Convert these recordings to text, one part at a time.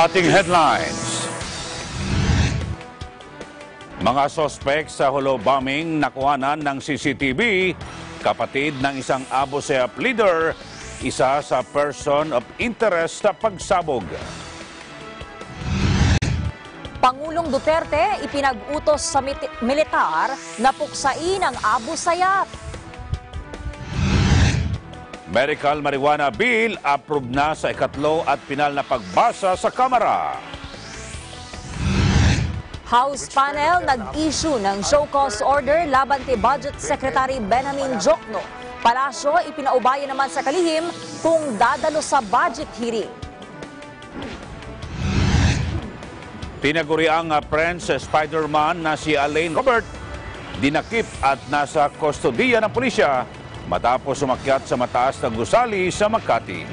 ating headlines. Mga sospek sa Hulo bombing nakuhanan ng CCTV, kapatid ng isang Abu Sayyaf leader, isa sa person of interest sa pagsabog. Pangulong Duterte ipinag-utos sa militar na puksain ang Abu Sayyaf. Medical marijuana bill approved na sa ikatlo at pinal na pagbasa sa Kamara. House panel nag-issue ng show cause order laban kay Budget Secretary Benjamin Jokno. Palasyo ipinaubaya naman sa kalihim kung dadalo sa budget hearing. Tinaguri ang Prince Spider-Man na si Alain Robert, dinakip at nasa kustodiya ng pulisya matapos umakyat sa mataas na gusali sa Makati.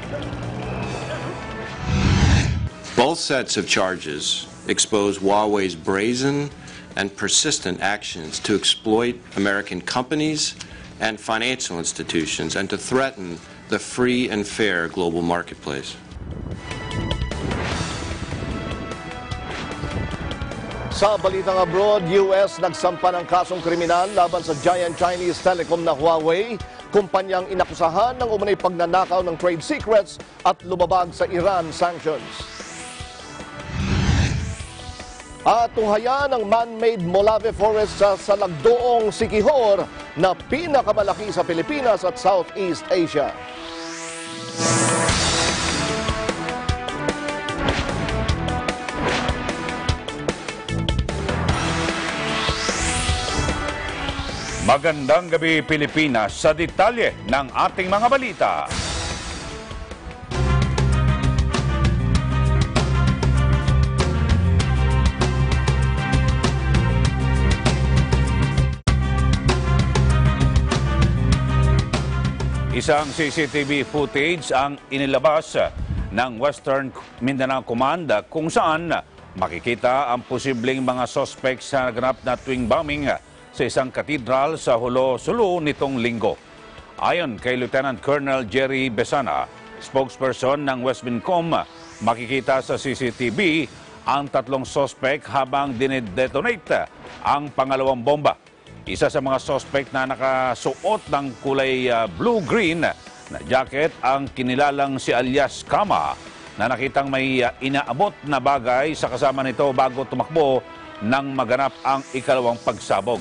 Both sets of charges expose Huawei's brazen and persistent actions to exploit American companies and financial institutions and to threaten the free and fair global marketplace. Sa balitang abroad, US nagsampa ng kasong kriminal laban sa giant Chinese telecom na Huawei, kumpanyang inakusahan ng umunay pagnanakaw ng trade secrets at lumabag sa Iran sanctions. At tunghayan ng man-made Mojave Forest sa Salagdoong Siquijor na pinakamalaki sa Pilipinas at Southeast Asia. Magandang gabi Pilipinas, sa detalye ng ating mga balita. Isang CCTV footage ang inilabas ng Western Mindanao Command kung saan makikita ang posibleng mga suspects sa naganap na twin bombing sa isang cathedral sa Hulo, Sulu nitong linggo. Ayon kay Lieutenant Colonel Jerry Besana, spokesperson ng Westmincom, makikita sa CCTV ang tatlong suspect habang dinedetonate ang pangalawang bomba. Isa sa mga suspect na nakasuot ng kulay blue-green na jacket ang kinilalang si alias Kama na nakitang may inaabot na bagay sa kasama nito bago tumakbo nang maganap ang ikalawang pagsabog.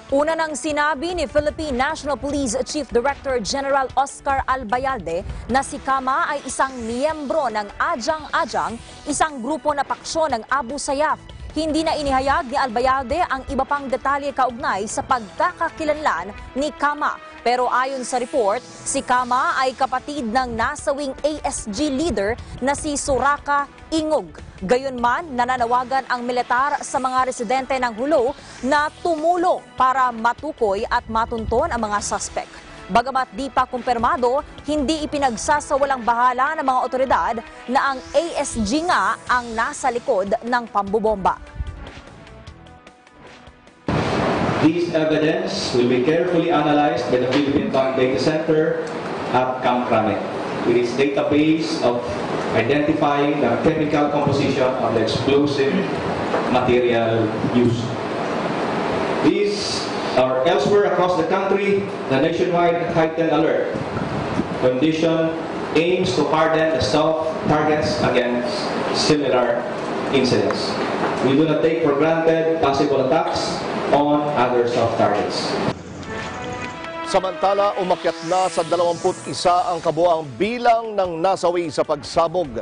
Una nang sinabi ni Philippine National Police Chief Director General Oscar Albayalde na si Kama ay isang miyembro ng Ajang-Ajang, isang grupo na paksyon ng Abu Sayyaf. Hindi na inihayag ni Albayalde ang iba pang detalye kaugnay sa pagkakakilanlan ni Kama. Pero ayon sa report, si Kama ay kapatid ng nasawing ASG leader na si Suraka Ingog. Gayunman, nananawagan ang militar sa mga residente ng Hulo na tumulong para matukoy at matunton ang mga suspect. Bagamat di pa kumpirmado, hindi ipinagsasawalang bahala ng mga otoridad na ang ASG nga ang nasa likod ng pambobomba. This evidence will be carefully analyzed by the Philippine Tank Data Center at Camp Crame, with its database of identifying the chemical composition of the explosive material used. These are elsewhere across the country. The nationwide heightened alert condition aims to harden the soft targets against similar incidents. We do not take for granted possible attacks on other soft targets. Samantala, umakyat na sa 21 ang kabuang bilang ng nasawi sa pagsabog.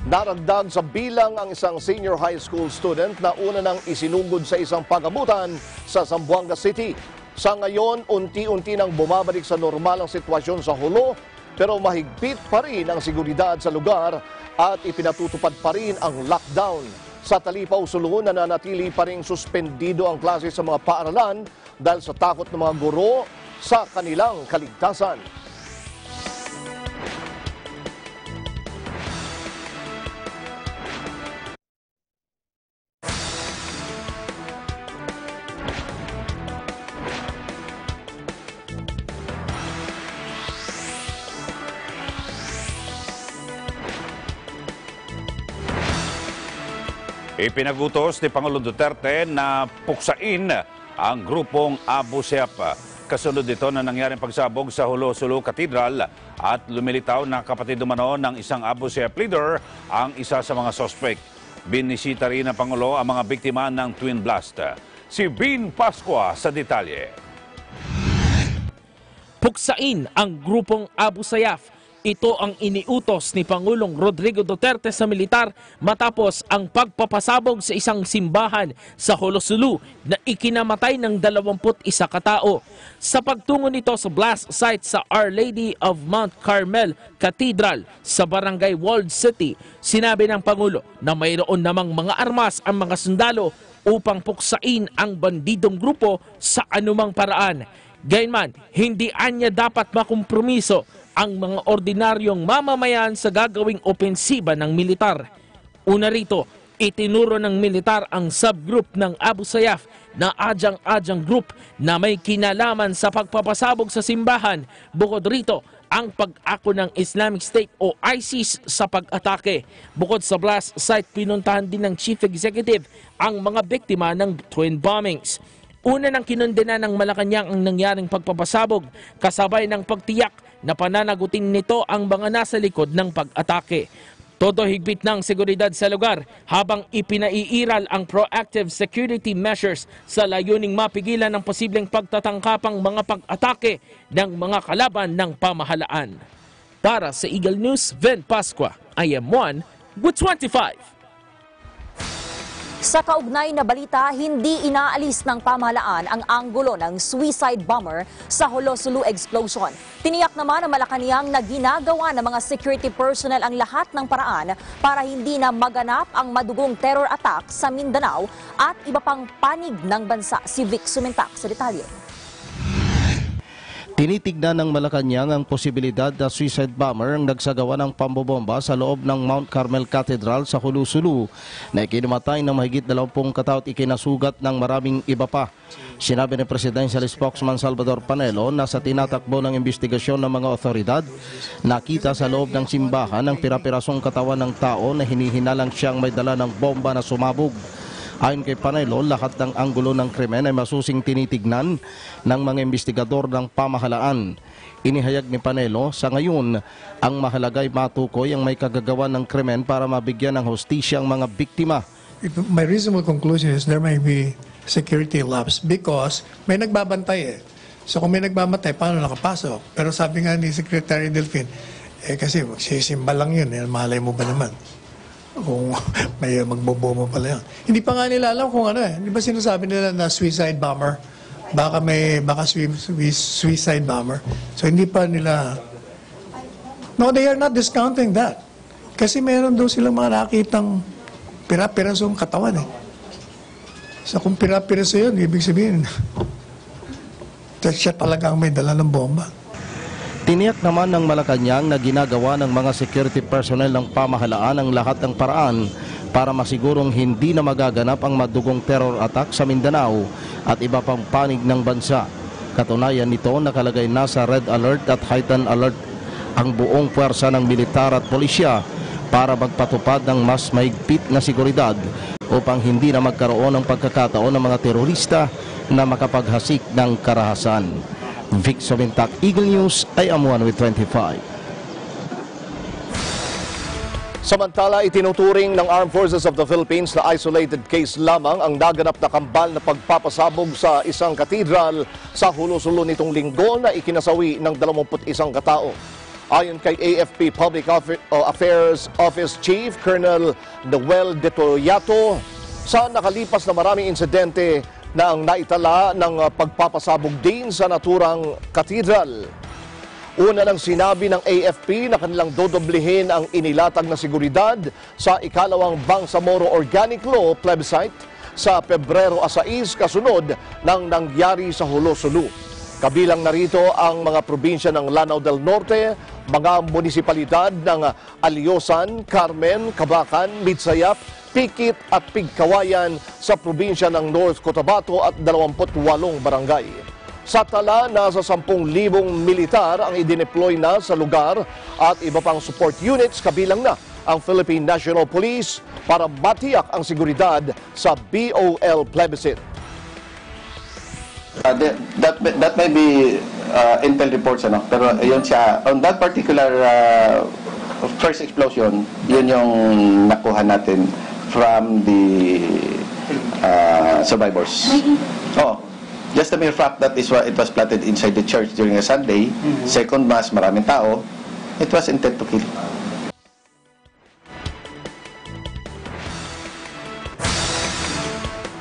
Naragdag sa bilang ang isang senior high school student na una nang isinugod sa isang pagamutan sa Zamboanga City. Sa ngayon, unti-unti nang bumabalik sa normal ang sitwasyon sa Hulo, pero mahigpit pa rin ang seguridad sa lugar at ipinatutupad pa rin ang lockdown. Sa Talipaw, Sulu, nananatili pa rin suspendido ang klase sa mga paaralan dahil sa takot ng mga guro sa kanilang kaligtasan. Ipinagutos ni Pangulong Duterte na puksain ang grupong Abu Sayyaf. Kasunod dito na nangyaring pagsabog sa Sulu Cathedral at lumilitaw na kapatid umano ng isang Abu Sayyaf leader ang isa sa mga suspect. Binisita rin ng Pangulo ang mga biktima ng twin blast. Si Bin Pascua sa detalye. Puksain ang grupong Abu Sayyaf. Ito ang iniutos ni Pangulong Rodrigo Duterte sa militar matapos ang pagpapasabog sa isang simbahan sa Sulu na ikinamatay ng 21 katao. Sa pagtungo nito sa blast site sa Our Lady of Mount Carmel Cathedral sa Barangay Walled City, sinabi ng Pangulo na mayroon namang mga armas ang mga sundalo upang puksain ang bandidong grupo sa anumang paraan. Gayunman, hindi anya dapat makompromiso ang mga ordinaryong mamamayan sa gagawing opensiba ng militar. Una rito, itinuro ng militar ang subgroup ng Abu Sayyaf na Ajang-Ajang Group na may kinalaman sa pagpapasabog sa simbahan. Bukod rito, ang pag-ako ng Islamic State o ISIS sa pag-atake. Bukod sa blast site, pinuntahan din ng Chief Executive ang mga biktima ng twin bombings. Una nang kinundena ng Malacanang ang nangyaring pagpapasabog, kasabay ng pagtiyak na pananagutin nito ang mga nasa likod ng pag-atake. Todo higpit ng seguridad sa lugar habang ipinaiiral ang proactive security measures sa layuning mapigilan ang posibleng pagtatangkapang mga pag-atake ng mga kalaban ng pamahalaan. Para sa Eagle News, Ben Pascua, I am one with 25. Sa kaugnay na balita, hindi inaalis ng pamahalaan ang anggulo ng suicide bomber sa Sulu explosion. Tiniyak naman ng Malacanang na ginagawa ng mga security personnel ang lahat ng paraan para hindi na maganap ang madugong terror attack sa Mindanao at iba pang panig ng bansa. Si Vic Sumentak sa detalye. Tinitignan ng Malacanang ang posibilidad na suicide bomber ang nagsagawa ng pambobomba sa loob ng Mount Carmel Cathedral sa Sulu na ikinamatay ng mahigit 20 katao at ikinasugat ng maraming iba pa. Sinabi ni Presidential Spokesman Salvador Panelo na sa tinatakbo ng investigasyon ng mga otoridad, nakita sa loob ng simbahan ang pirapirasong katawan ng tao na hinihinalang siyang may dala ng bomba na sumabog. Ayon kay Panelo, lahat ng anggulo ng krimen ay masusing tinitignan ng mga investigador ng pamahalaan. Inihayag ni Panelo, sa ngayon, ang mahalaga ay matukoy ang may kagagawa ng krimen para mabigyan ng hustisya ang mga biktima. My reasonable conclusion is there may be security lapse because may nagbabantay eh. So kung may nagbabantay, paano nakapasok? Pero sabi nga ni Secretary Delfin, kasi magsisimba lang yun, malay mo ba naman? Kung may magbobomo pala yan. Hindi pa nga nila alam kung ano eh. Hindi ba sinasabi nila na suicide bomber? Baka suicide bomber. So hindi pa nila... No, they are not discounting that. Kasi meron daw silang mga nakitang pira-pirasong katawan eh. So kung pira-piraso yun, ibig sabihin, siya talagang may dala ng bomba. Tiniyak naman ng Malacanang na ginagawa ng mga security personnel ng pamahalaan ang lahat ng paraan para masigurong hindi na magaganap ang madugong terror attack sa Mindanao at iba pang panig ng bansa. Katunayan nito, nakalagay na sa red alert at heightened alert ang buong puwersa ng militar at polisya para magpatupad ng mas mahigpit na seguridad upang hindi na magkaroon ng pagkakataon ng mga terorista na makapaghasik ng karahasan. Vic Sumentak, Eagle News, I am one with 25. Samantala, itinuturing ng Armed Forces of the Philippines na isolated case lamang ang naganap na kambal na pagpapasabog sa isang katedral sa Sulu nitong linggo na ikinasawi ng 21 katao. Ayon kay AFP Public Affairs Office Chief Colonel Noel De Toyato, sa nakalipas na maraming insidente na ang naitala ng pagpapasabog din sa naturang katedral. Una nang sinabi ng AFP na kanilang dodoblihin ang inilatag na seguridad sa ikalawang Bangsamoro Organic Law plebiscite sa Pebrero 6 kasunod ng nangyari sa Sulu. Kabilang narito ang mga probinsya ng Lanao del Norte, mga munisipalidad ng Aliosan, Carmen, Cabacan, Mitsayap, Pikit at Pigkawayan sa probinsya ng North Cotabato at 28 barangay. Sa tala, nasa 10,000 militar ang idineploy na sa lugar at iba pang support units kabilang na ang Philippine National Police para matiyak ang seguridad sa BOL plebiscite. That may be intel reports, ano? Pero yun siya, on that particular first explosion, yun yung nakuha natin from the survivors. Oh, just the mere fact that it was planted inside the church during a Sunday, second mass, maraming tao, it was intent to kill.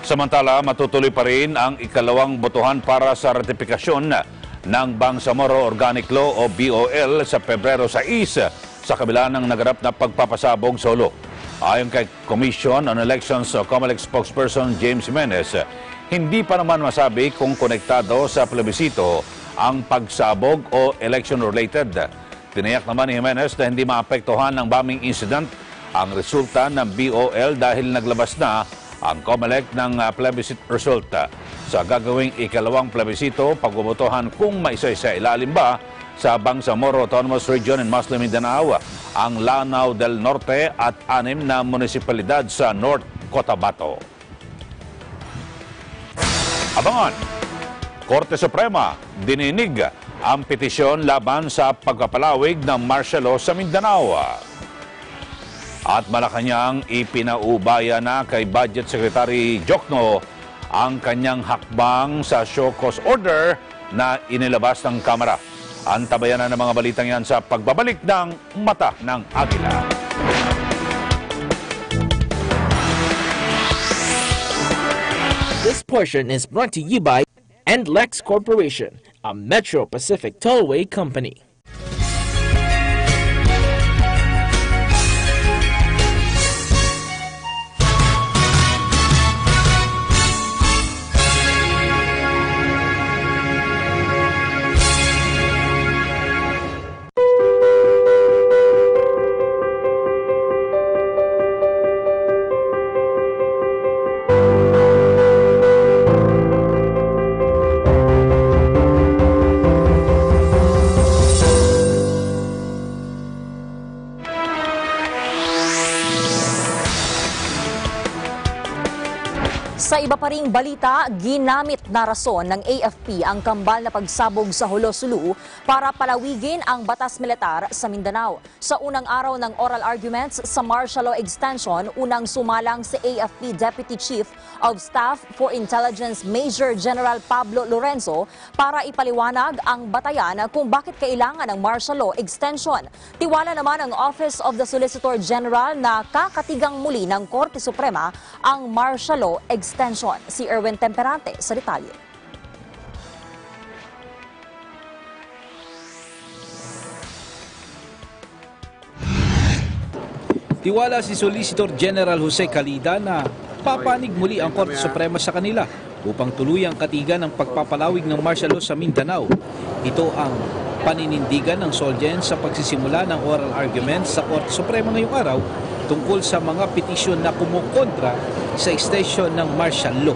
Samantala, matutuloy pa rin ang ikalawang botohan para sa ratifikasyon ng Bangsamoro Organic Law o BOL sa Pebrero 6 sa kabila ng naganap na pagpapasabog sa Sulu. Ayon kay Commission on Elections COMELEC spokesperson James Jimenez, hindi pa naman masabi kung konektado sa plebisito ang pagsabog o election-related. Tiniyak naman ni Jimenez na hindi maapektuhan ng bombing incident ang resulta ng BOL dahil naglabas na ang COMELEC ng plebiscite result. Sa gagawing ikalawang plebisito, pagbubotohan kung maisa-isa ilalim ba sa Bangsamoro Autonomous Region in Muslim Mindanao, ang Lanao del Norte at 6 na munisipalidad sa North Cotabato. Abangan! Korte Suprema dininig ang petisyon laban sa pagpapalawig ng martial law sa Mindanao. At Malacanang ipinaubaya na kay Budget Secretary Jokno ang kanyang hakbang sa show cause order na inilabas ng Kamara. Antabayan na ng mga balitang yan sa pagbabalik ng Mata ng Agila. This portion is brought to you by Lex Corporation, a Metro Pacific Tollway company. Sa iba pa ring balita, ginamit na rason ng AFP ang kambal na pagsabog sa Sulu para palawigin ang batas militar sa Mindanao. Sa unang araw ng oral arguments sa martial law extension, unang sumalang si AFP Deputy Chief of Staff for Intelligence Major General Pablo Lorenzo para ipaliwanag ang batayan kung bakit kailangan ng martial law extension. Tiwala naman ang Office of the Solicitor General na kakatigang muli ng Korte Suprema ang martial law extension. Si Erwin Temperante sa detalye. Tiwala si Solicitor General Jose Calida na papanig muli ang Korte Suprema sa kanila upang tuluyang katigan ang pagpapalawig ng martial law sa Mindanao. Ito ang paninindigan ng Solgen sa pagsisimula ng oral arguments sa Korte Suprema ngayong araw tungkol sa mga petisyon na kumukontra sa extension ng martial law.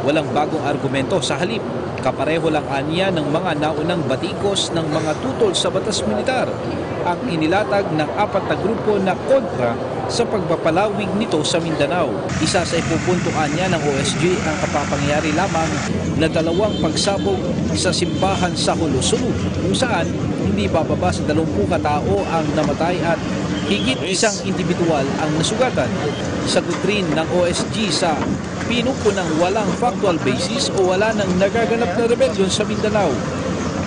Walang bagong argumento, sa halip, kapareho lang anya ng mga naunang batikos ng mga tutol sa batas militar ang inilatag ng 4 na grupo na kontra sa pagpapalawig nito sa Mindanao. Isa sa ipupuntuan niya ng OSG ang kapapangyari lamang na 2 pagsabog sa simbahan sa Sulu, kung saan hindi bababa sa 20 katao ang namatay at higit isang individual ang nasugatan. Sagot rin ng OSG sa pinupunang walang factual basis o wala nang nagaganap na rebellion sa Mindanao.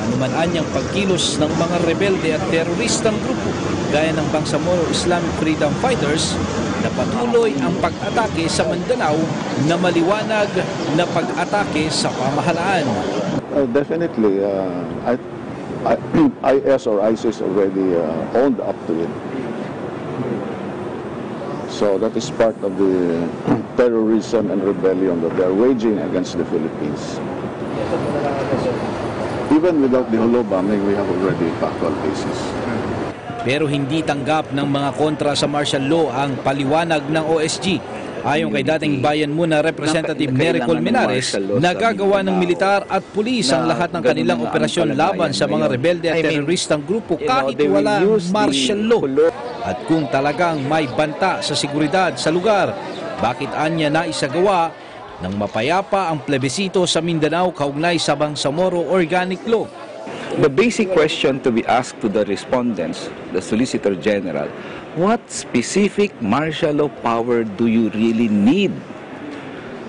Anuman anyang pagkilos ng mga rebelde at teroristang grupo gaya ng Bangsamoro Islamic Freedom Fighters na patuloy ang pag-atake sa Mindanao na maliwanag na pag-atake sa pamahalaan. Definitely, IS or ISIS already owned up to it. So that is part of the terrorism and rebellion that they are waging against the Philippines. Even without the holo bombing, we have already factual basis. Pero hindi tanggap ng mga kontra sa martial law ang paliwanag ng OSG. Ayon kay dating bayan muna Representative Nery Colmenares, nagagawa ng militar at pulis ang lahat ng kanilang operasyon laban sa mga rebelde at teroristang grupo kahit walang martial law. at kung talagang may banta sa seguridad sa lugar, bakit anya na isagawa ng mapayapa ang plebisito sa Mindanao kaugnay sa Bangsamoro Organic Law. The basic question to be asked to the respondents, the Solicitor General, what specific martial law power do you really need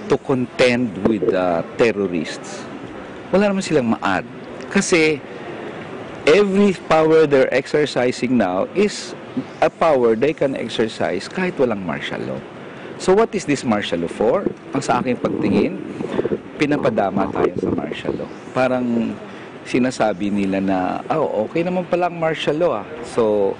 to contend with terrorists? Wala naman silang ma-add. Kasi every power they're exercising now is a power they can exercise kahit walang martial law. So what is this martial law for? Ang sa aking pagtingin, pinapadama tayo sa martial law. Parang sinasabi nila na, okay naman palang martial law. So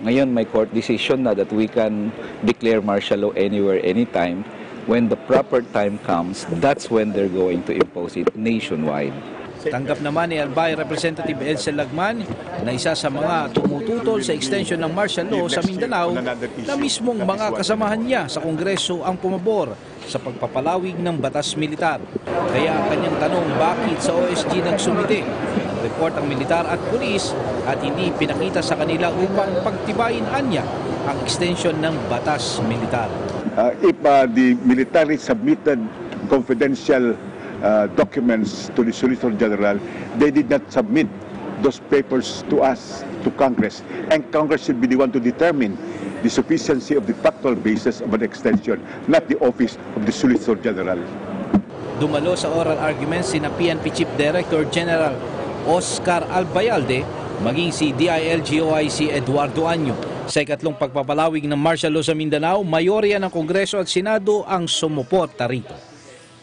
ngayon may court decision na that we can declare martial law anywhere, anytime. When the proper time comes, that's when they're going to impose it nationwide. Tanggap naman ni Albay Representative Edsel Lagman na isa sa mga tumututol sa extension ng martial law sa Mindanao na mismong mga kasamahan niya sa Kongreso ang pumabor sa pagpapalawig ng batas militar. Kaya ang kanyang tanong, bakit sa OSG nagsumite ng report ang militar at pulis at hindi pinakita sa kanila upang pagtibayin anya ang extension ng batas militar. If the military submitted confidential documents to the Solicitor General, they did not submit those papers to us, to Congress, and Congress should be the one to determine the sufficiency of the factual basis of an extension, not the office of the Solicitor General. Dumalo sa oral arguments sina PNP Chief Director General Oscar Albayalde, maging si DILG-OIC Eduardo Anyo. Sa ikatlong pagpapalawig ng martial law sa Mindanao, mayorya ng Kongreso at Senado ang sumuporta rito.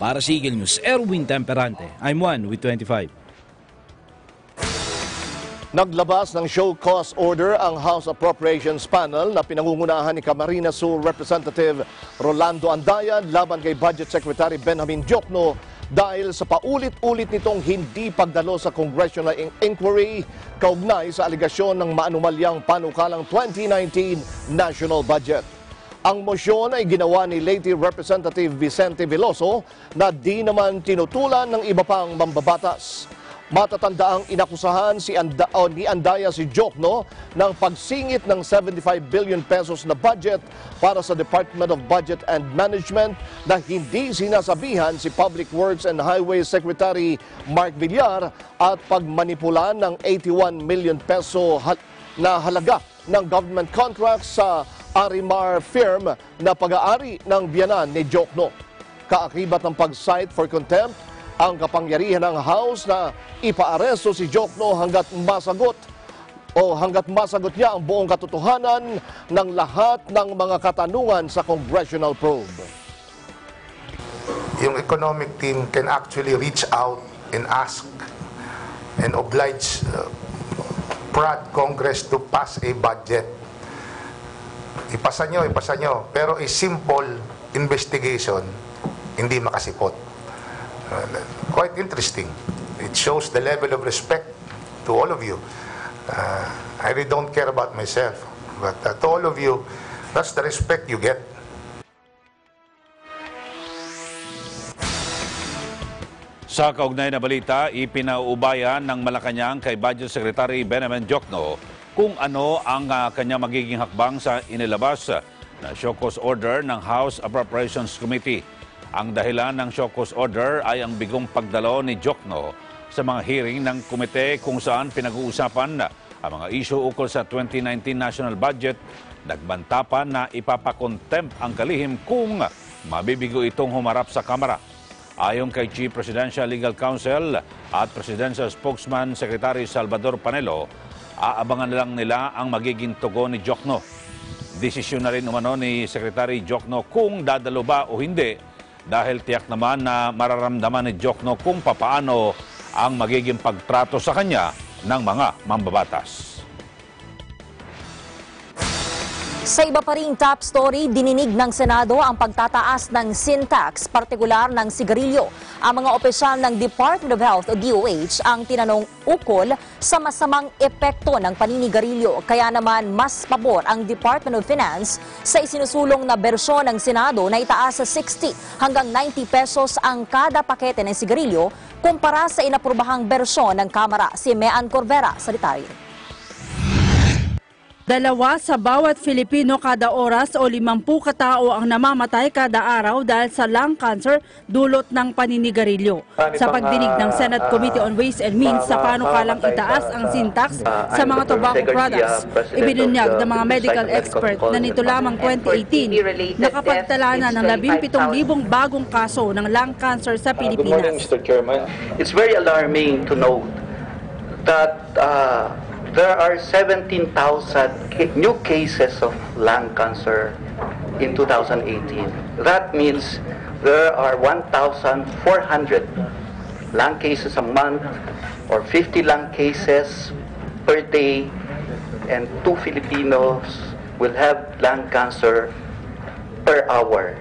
Para sa Eagle News, Erwin Temperante. I'm one with 25. Naglabas ng show cause order ang House Appropriations Panel na pinangungunahan ni Camarines Sur Representative Rolando Andayan laban kay Budget Secretary Benjamin Diokno dahil sa paulit-ulit nitong hindi pagdalo sa congressional inquiry kaugnay sa aligasyon ng maanumalyang panukalang 2019 national budget. Ang mosyon ay ginawa ni Leyte Representative Vicente Veloso na di naman tinutulan ng iba pang mambabatas. Matatandaang inakusahan ni Andaya si Diokno ng pagsingit ng 75 billion pesos na budget para sa Department of Budget and Management na hindi sinasabihan si Public Works and Highways Secretary Mark Villar at pagmanipula ng 81 million peso na halaga ng government contracts sa Arimar firm na pag-aari ng biyanan ni Diokno. Kaakibat ng pag-cite for contempt ang kapangyarihan ng House na ipaaresto si Diokno hanggat masagot niya ang buong katotohanan ng lahat ng mga katanungan sa congressional probe. Yung economic team can actually reach out and ask and oblige PRAD Congress to pass a budget. Ipasa nyo. Pero a simple investigation, hindi makasipot. Quite interesting. It shows the level of respect to all of you. I really don't care about myself. But to all of you, that's the respect you get. Sa kaugnay na balita, ipinaubayan ng Malacanang kay Budget Secretary Benjamin Diokno kung ano ang kanyang magiging hakbang sa inilabas na show cause order ng House Appropriations Committee. Ang dahilan ng show cause order ay ang bigong pagdalo ni Diokno sa mga hearing ng komite kung saan pinag-uusapan ang mga issue ukol sa 2019 national budget. Nagbanta pa na ipapakontempt ang kalihim kung mabibigo itong humarap sa Kamara. Ayon kay Chief Presidential Legal Counsel at Presidential Spokesman Secretary Salvador Panelo, aabangan lang nila ang magiging tugon ni Diokno. Desisyon na rin umano ni Secretary Diokno kung dadalo ba o hindi dahil tiyak naman na mararamdaman ni Diokno kung papaano ang magiging pagtrato sa kanya ng mga mambabatas. Sa iba pa ring top story, dininig ng Senado ang pagtataas ng sin tax, partikular ng sigarilyo. Ang mga opisyal ng Department of Health o DOH ang tinanong ukol sa masamang epekto ng paninigarilyo. Kaya naman mas pabor ang Department of Finance sa isinusulong na bersyon ng Senado na itaas sa 60 hanggang 90 pesos ang kada pakete ng sigarilyo kumpara sa inaprobahang bersyon ng Kamara. Si Mean Corvera sa detalye. 2 sa bawat Filipino kada oras o 50 katao ang namamatay kada araw dahil sa lung cancer dulot ng paninigarilyo. Sa pagdinig ng Senate Committee on Ways and Means sa panukalang itaas ang sin tax sa mga tobacco products, ibinunyag ng mga medical expert na nito lamang 2018 nakapagtala na ng 17,000 bagong kaso ng lung cancer sa Pilipinas. Mr. Chairman, it's very alarming to note that there are 17,000 new cases of lung cancer in 2018. That means there are 1,400 lung cases a month or 50 lung cases per day, and 2 Filipinos will have lung cancer per hour.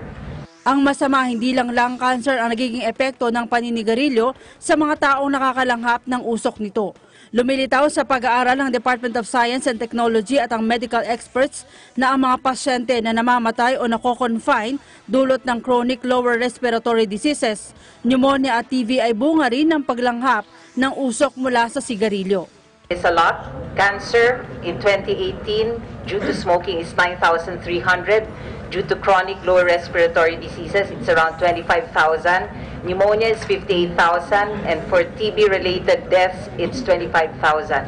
Ang masama, hindi lang lung cancer ang nagiging epekto ng paninigarilyo sa mga taong nakakalanghap ng usok nito. Lumilitaw sa pag-aaral ng Department of Science and Technology at ang medical experts na ang mga pasyente na namamatay o nako-confine dulot ng chronic lower respiratory diseases, pneumonia at TB ay bunga rin ng paglanghap ng usok mula sa sigarilyo. It's a lot. Cancer in 2018 due to smoking is 9,300. Due to chronic lower respiratory diseases, it's around 25,000. Pneumonia is 58,000. And for TB-related deaths, it's 25,000.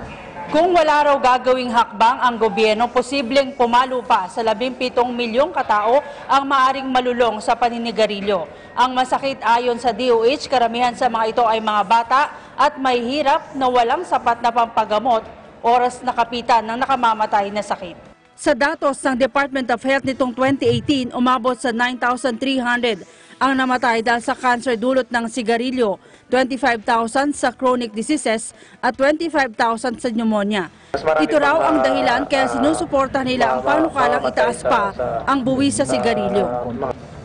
Kung wala raw gagawing hakbang ang gobyerno, posibleng pumalo pa sa 17 milyong katao ang maaring malulong sa paninigarilyo. Ang masakit ayon sa DOH, karamihan sa mga ito ay mga bata at may hirap na walang sapat na pampagamot oras na kapitan ng nakamamatay na sakit. Sa datos ng Department of Health nitong 2018, umabot sa 9,300 ang namatay dahil sa cancer dulot ng sigarilyo, 25,000 sa chronic diseases at 25,000 sa pneumonia. Ito raw ang dahilan kaya sinusuporta nila ang panukalang itaas pa ang buwis sa sigarilyo.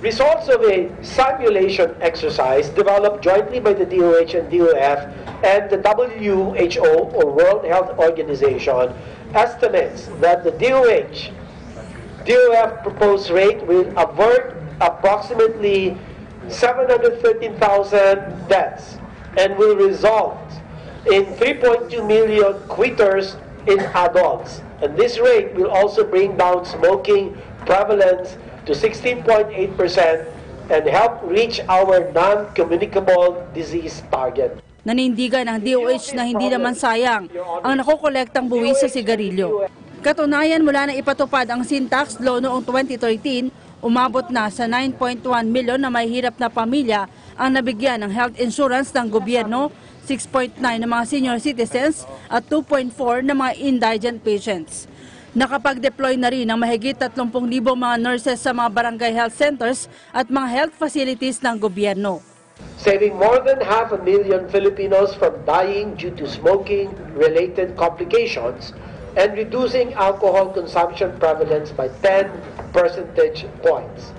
Results of a simulation exercise developed jointly by the DOH and DOF and the WHO or World Health Organization estimates that the DOF proposed rate will avert approximately 713,000 deaths and will result in 3.2 million quitters in adults. And this rate will also bring down smoking prevalence to 16.8% and help reach our non-communicable disease target. Nanindigan ng DOH na hindi naman sayang ang nakokolektang buwis sa sigarilyo. Katunayan, mula na ipatupad ang sin tax law noong 2013, umabot na sa 9.1 milyon na may hirap na pamilya ang nabigyan ng health insurance ng gobyerno, 6.9 ng mga senior citizens at 2.4 ng mga indigent patients. Nakapag-deploy na rin ang mahigit 30,000 mga nurses sa mga barangay health centers at mga health facilities ng gobyerno. Saving more than 500,000 Filipinos from dying due to smoking-related complications and reducing alcohol consumption prevalence by 10 percentage points.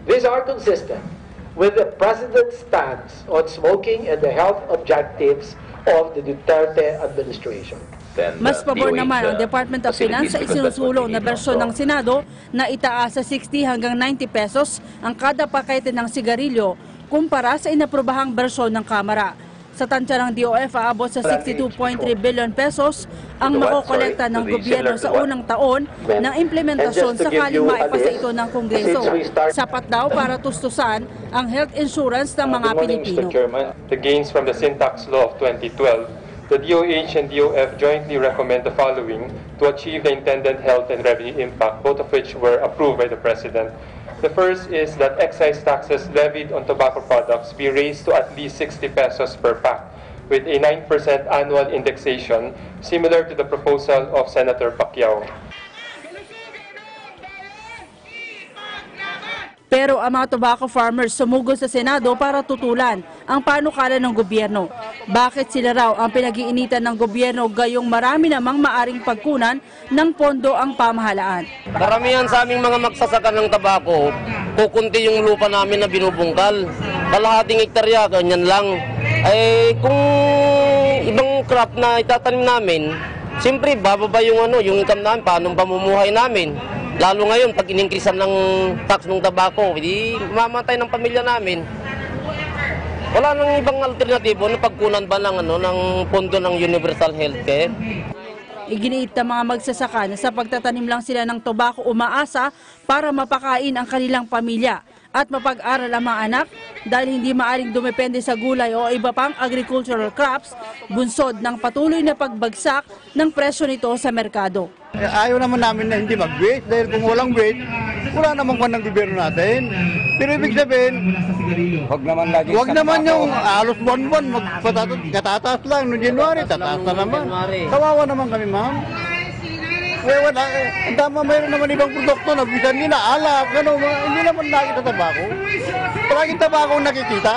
These are consistent with the President's stance on smoking and the health objectives of the Duterte administration. Mas pabor naman ang Department of Finance sa isinusulong na bersyon ng Senado na itaas sa 60 hanggang 90 pesos ang kada pakete ng sigarilyo kumpara sa inaprobahang bersyon ng Kamara. Sa tansya ng DOF, aabot sa 62.3 billion pesos ang makokolekta ng gobyerno sa unang taon ng implementasyon sakaling maipasa ito ng Kongreso. Sapat daw para tustusan ang health insurance ng mga Pilipino. Mr. Chairman, the gains from the sin tax law of 2012, the DOH and DOF jointly recommend the following to achieve the intended health and revenue impact, both of which were approved by the President. The first is that excise taxes levied on tobacco products be raised to at least 60 pesos per pack, with a 9% annual indexation, similar to the proposal of Senator Pacquiao. Pero ang mga tobacco farmers sumugod sa Senado para tutulan ang panukala ng gobyerno. Bakit sila raw ang pinag-iinitan ng gobyerno gayong marami namang maaring pagkunan ng pondo ang pamahalaan? Karamihan sa aming mga magsasaka ng tabako, kukunti yung lupa namin na binubungkal. Kalahating hektarya, ganyan lang. Ay kung ibang crop na itatanim namin, siyempre bababa yung yung income namin, paano pamumuhay namin. Lalo ngayon, pag in-increasean ng tax ng tabako, hindi mamatay ng pamilya namin. Wala nang ibang alternatibo na pagkunan ba ng pondo ng universal healthcare. Iginiit ng mga magsasaka na sa pagtatanim lang sila ng tobacco umaasa para mapakain ang kanilang pamilya at mapag-aral ang mga anak dahil hindi maaring dumepende sa gulay o iba pang agricultural crops, bunsod ng patuloy na pagbagsak ng presyo nito sa merkado. Ayaw naman namin na hindi mag-wait dahil kung walang wait, wala naman kung ng gobyerno natin. Pero ibig sabihin, wag naman yung alos buwan-buwan, katataas lang, no January, tataas na naman. Kawawa naman kami, ma'am. Wala, ang tama, mayroon naman ibang produkto na bisan nila, alak, hindi naman nakita tabako. Palaging tabako ang nakikita.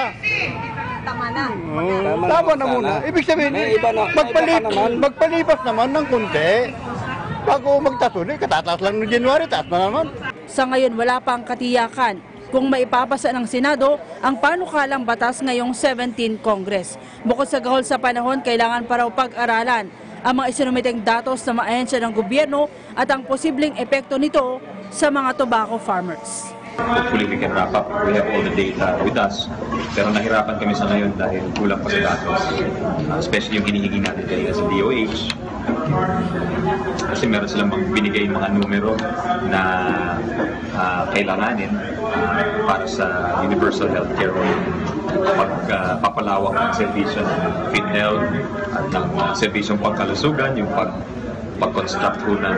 Tama na. Tama na muna. Ibig sabihin, magpalipas naman ng konti. Bago magtasuloy, katataas lang noong January, taas na naman. Sa ngayon, wala pang katiyakan kung maipapasa ng Senado ang panukalang batas ngayong 17 Congress. Bukod sa gahol sa panahon, kailangan pa raw pag-aralan ang mga isinumiteng datos ng mga ahensya ng gobyerno at ang posibleng epekto nito sa mga tobacco farmers. Hopefully we can wrap up. We have all the data with us. Pero nahirapan kami sa ngayon dahil kulang pa sa datos. Especially yung hinihingi natin kanina sa DOH. Kasi meron silang binigay mga numero na kailanganin para sa universal healthcare o pagpapalawak ng serbisyo ng PhilHealth at ng serbisyong pagkalusugan, yung pag-construct po ng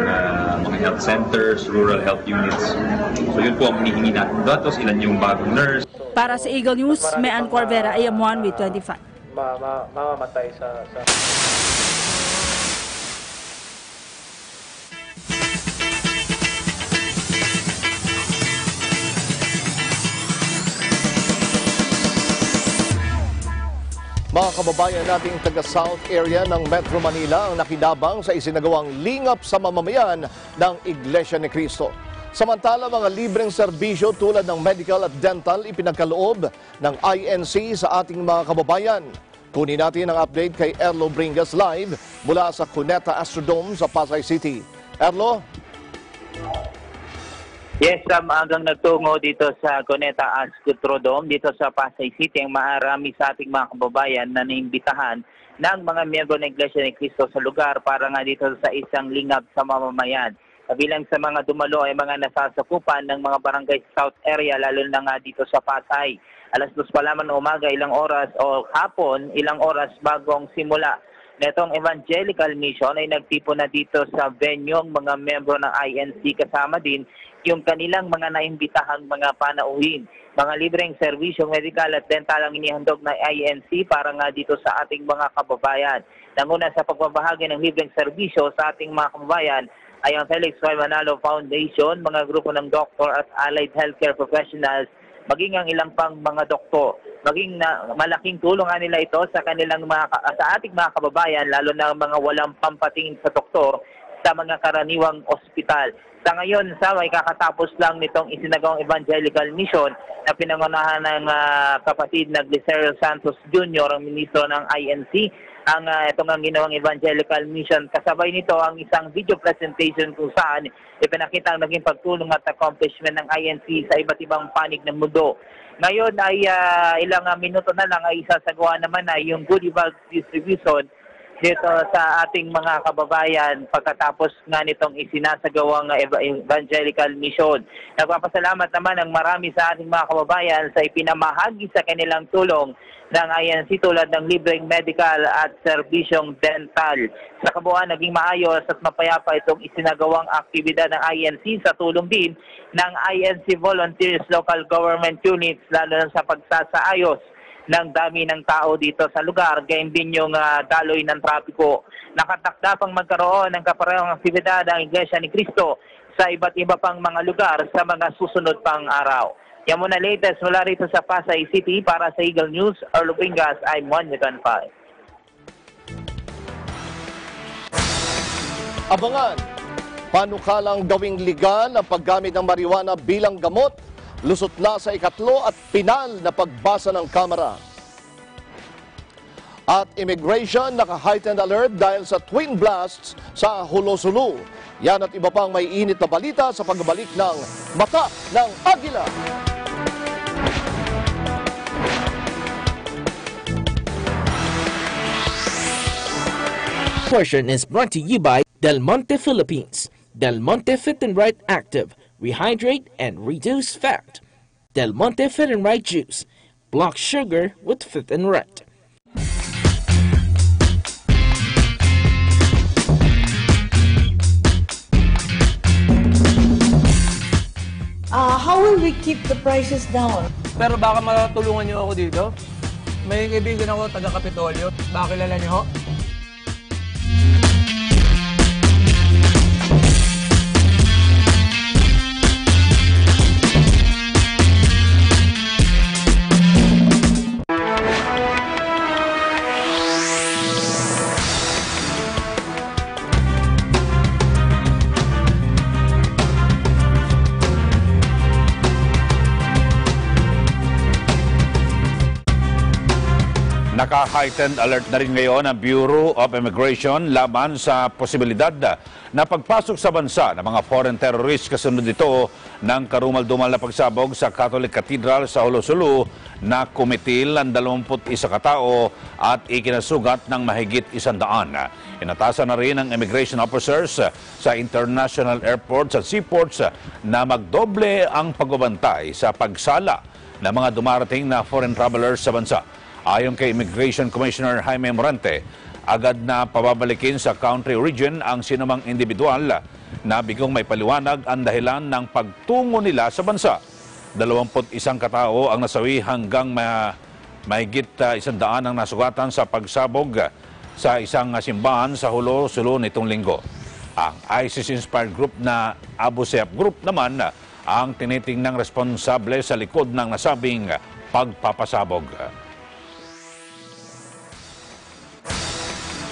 mga health centers, rural health units. So yun po ang hinihingi natin datos, ilan yung bagong nurse. Para sa Eagle News, Mean Corvera, AM1 with 25. Mamamatay sa... Mga kababayan nating taga-South area ng Metro Manila ang nakinabang sa isinagawang lingap sa mamamayan ng Iglesia ni Cristo. Samantala, mga libreng serbisyo tulad ng medical at dental ipinagkaloob ng INC sa ating mga kababayan. Kunin natin ang update kay Erlo Bringas live mula sa Cuneta Astrodome sa Pasay City. Erlo? Yes, hanggang nagtungo dito sa Cuneta Astrodome, dito sa Pasay City, ang marami sa ating mga kababayan na naimbitahan ng mga miyembro ng Iglesia ni Cristo sa lugar para nga dito sa isang lingap sa mamamayan. Kabilang sa mga dumalo ay mga nasasakupan ng mga barangay South area, lalo na nga dito sa Pasay. Alas 2 pa lamang ng umaga, ilang oras o hapon, ilang oras bago ang simula netong Evangelical Mission ay nagtipon na dito sa venue ang mga miyembro ng INC, kasama din yung kanilang mga naimbitahang mga panauhin. Mga libreng serbisyong medical at dental ang inihandog ng INC para nga dito sa ating mga kababayan. Nanguna sa pagbabahagi ng libreng serbisyo sa ating mga kababayan ay ang Felix Y. Manalo Foundation, mga grupo ng doktor at allied healthcare professionals, maging ang ilang pang mga doktor. Maging malaking tulong nila ito sa kanilang sa ating mga kababayan, lalo na mga walang pampatingin sa doktor sa mga karaniwang ospital. Sa ngayon, ay kakatapos lang nitong isinagawang Evangelical Mission na pinangunahan ng kapatid na Glisero Santos Jr., ang ministro ng INC. Itong ang ginawang Evangelical Mission. Kasabay nito ang isang video presentation kung saan ipinakita ang naging pagtulong at accomplishment ng INC sa iba't ibang panig ng mundo. Ngayon ay ilang minuto na lang ay isasagawa naman ay yung goodie bag distribution dito sa ating mga kababayan pagkatapos nga nitong isinasagawang Evangelical Mission. Nagpapasalamat naman ang marami sa ating mga kababayan sa ipinamahagi sa kanilang tulong ng INC tulad ng libreng medical at serbisyong dental. Sa kabuuan, naging maayos at mapayapa itong isinagawang aktibidad ng INC sa tulong din ng INC Volunteers Local Government Units, lalo na sa pagsasaayos ng dami ng tao dito sa lugar, gayon din yung daloy ng trapiko. Nakatakda pang magkaroon ng kaparehong aktibidad ang Iglesia ni Cristo sa iba't iba pang mga lugar sa mga susunod pang araw. Yan muna latest mula rito sa Pasay City para sa Eagle News, Erlo Bringas, I'm 1-5. Abangan, panukalang gawing legal ang paggamit ng marijuana bilang gamot, lusot na sa ikatlo at pinal na pagbasa ng Kamara. At immigration naka-heightened alert dahil sa twin blasts sa Sulu. Yan at iba pang may init na balita sa pagbabalik ng Mata ng Agila. Portion is brought to you by Del Monte Philippines. Del Monte Fit and Right Active. Rehydrate and reduce fat. Del Monte Fit and Right Juice. Block sugar with Fit and Right. How will we keep the prices down? Pero baka matulungan niyo ako dito. May kaibigan ako taga-Kapitolyo. Baka kilala niyo ho? Naka-heightened alert na rin ngayon ang Bureau of Immigration laban sa posibilidad na pagpasok sa bansa ng mga foreign terrorists kasunod dito ng karumal-dumal na pagsabog sa Catholic Cathedral sa Sulu na kumitil ang 21 katao at ikinasugat ng mahigit 100. Inatasan na rin ng immigration officers sa international airports at seaports na magdoble ang pagbabantay sa pagsala ng mga dumarating na foreign travelers sa bansa. Ayon kay Immigration Commissioner Jaime Morante, agad na pababalikin sa country region ang sinumang individual na bigong may paliwanag ang dahilan ng pagtungo nila sa bansa. 21 katao ang nasawi hanggang mahigit 100 ang nasugatan sa pagsabog sa isang simbahan sa Sulu nitong linggo. Ang ISIS-inspired group na Abu Sayyaf Group naman ang tinitingnang responsable sa likod ng nasabing pagpapasabog.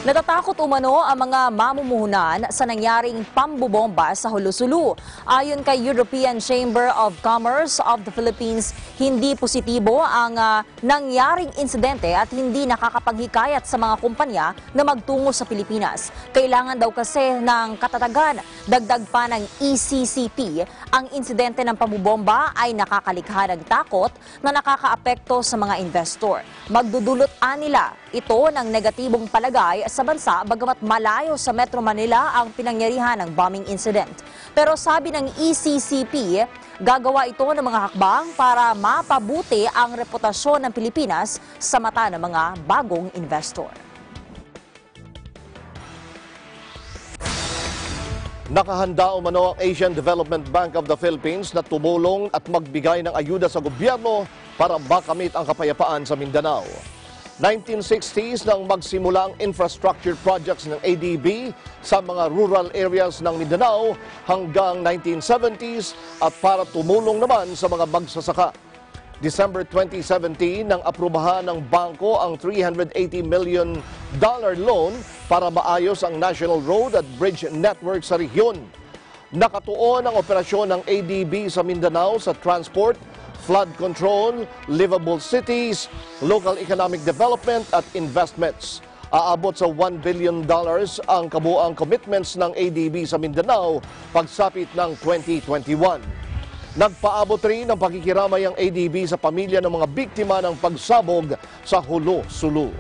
Natatakot umano ang mga mamumuhunan sa nangyaring pambobomba sa Sulu. Ayon kay European Chamber of Commerce of the Philippines, hindi positibo ang nangyaring insidente at hindi nakakapaghikayat sa mga kumpanya na magtungo sa Pilipinas. Kailangan daw kasi ng katatagan. Dagdag pa ng ECCP, ang insidente ng pambobomba ay nakakalikha ng takot na nakakaapekto sa mga investor. Magdudulot nila ito ng negatibong palagay sa bansa bagamat malayo sa Metro Manila ang pinangyarihan ng bombing incident. Pero sabi ng ECCP, gagawa ito ng mga hakbang para mapabuti ang reputasyon ng Pilipinas sa mata ng mga bagong investor. Nakahanda umano ang Asian Development Bank of the Philippines na tumulong at magbigay ng ayuda sa gobyerno para makamit ang kapayapaan sa Mindanao. 1960s nang magsimula ang infrastructure projects ng ADB sa mga rural areas ng Mindanao hanggang 1970s at para tumulong naman sa mga magsasaka. December 2017 nang aprubahan ng bangko ang $380 million loan para maayos ang National Road at Bridge Network sa rehiyon. Nakatuon ang operasyon ng ADB sa Mindanao sa transport, flood control, livable cities, local economic development at investments. Aabot sa $1 billion ang kabuang commitments ng ADB sa Mindanao pagsapit ng 2021. Nagpaabot rin ng pakikiramay ang ADB sa pamilya ng mga biktima ng pagsabog sa Sulu.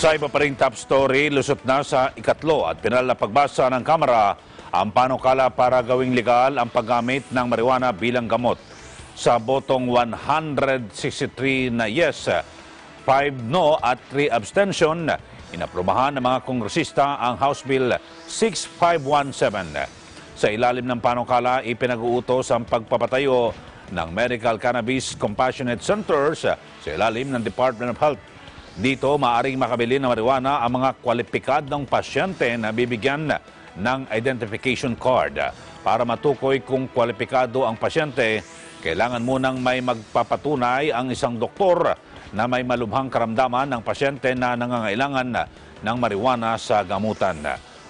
Sa iba pa ring top story, lusot na sa ikatlo at pinal na pagbasa ng Kamara ang panukala para gawing legal ang paggamit ng marijuana bilang gamot. Sa botong 163 na yes, 5 no at 3 abstention, inaprubahan ng mga kongresista ang House Bill 6517. Sa ilalim ng panukala, ipinag-uutos ang pagpapatayo ng medical cannabis compassionate centers sa ilalim ng Department of Health. Dito, maaaring makabili ng marijuana ang mga kwalipikadong pasyente na bibigyan ng identification card. Para matukoy kung kwalipikado ang pasyente, kailangan munang may magpapatunay ang isang doktor na may malubhang karamdaman ng pasyente na nangangailangan ng marijuana sa gamutan.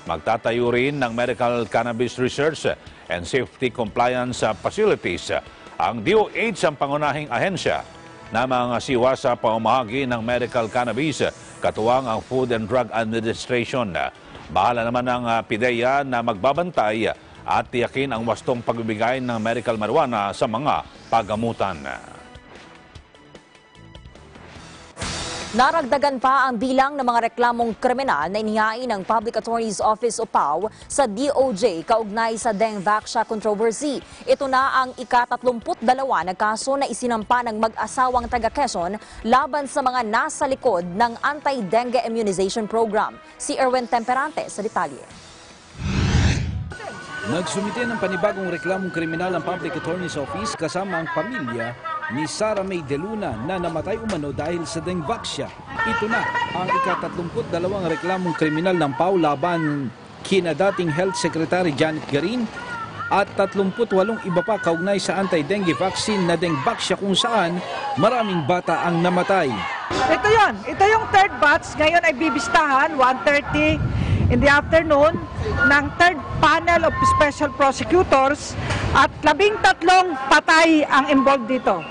Magtatayo rin ng Medical Cannabis Research and Safety Compliance Facilities. Ang DOH ang pangunahing ahensya na mga siwa sa pamamahagi ng medical cannabis, katuwang ang Food and Drug Administration. Bahala naman ang PIDEA na magbabantay at tiyakin ang wastong pagbibigay ng medical marijuana sa mga pagamutan. Naragdagan pa ang bilang ng mga reklamong kriminal na inihain ng Public Attorney's Office o PAO sa DOJ kaugnay sa dengue vaccine controversy. Ito na ang ika-32 na kaso na isinampa ng mag-asawang taga Quezon laban sa mga nasa likod ng anti-dengue immunization program. Si Erwin Temperante sa detalye. Nagsumite ng panibagong reklamong kriminal ang Public Attorney's Office kasama ang pamilya ni Sara May De Luna na namatay umano dahil sa dengue vaccine. Ito na ang ika-32 reklamong kriminal ng PAO laban kina dating Health Secretary Janet Garin at 38 iba pa kaugnay sa anti-dengue vaccine na dengue vaccine kung saan maraming bata ang namatay. Ito yon, ito yung third batch. Ngayon ay bibistahan 1:30 in the afternoon ng third panel of special prosecutors at 13 patay ang involved dito.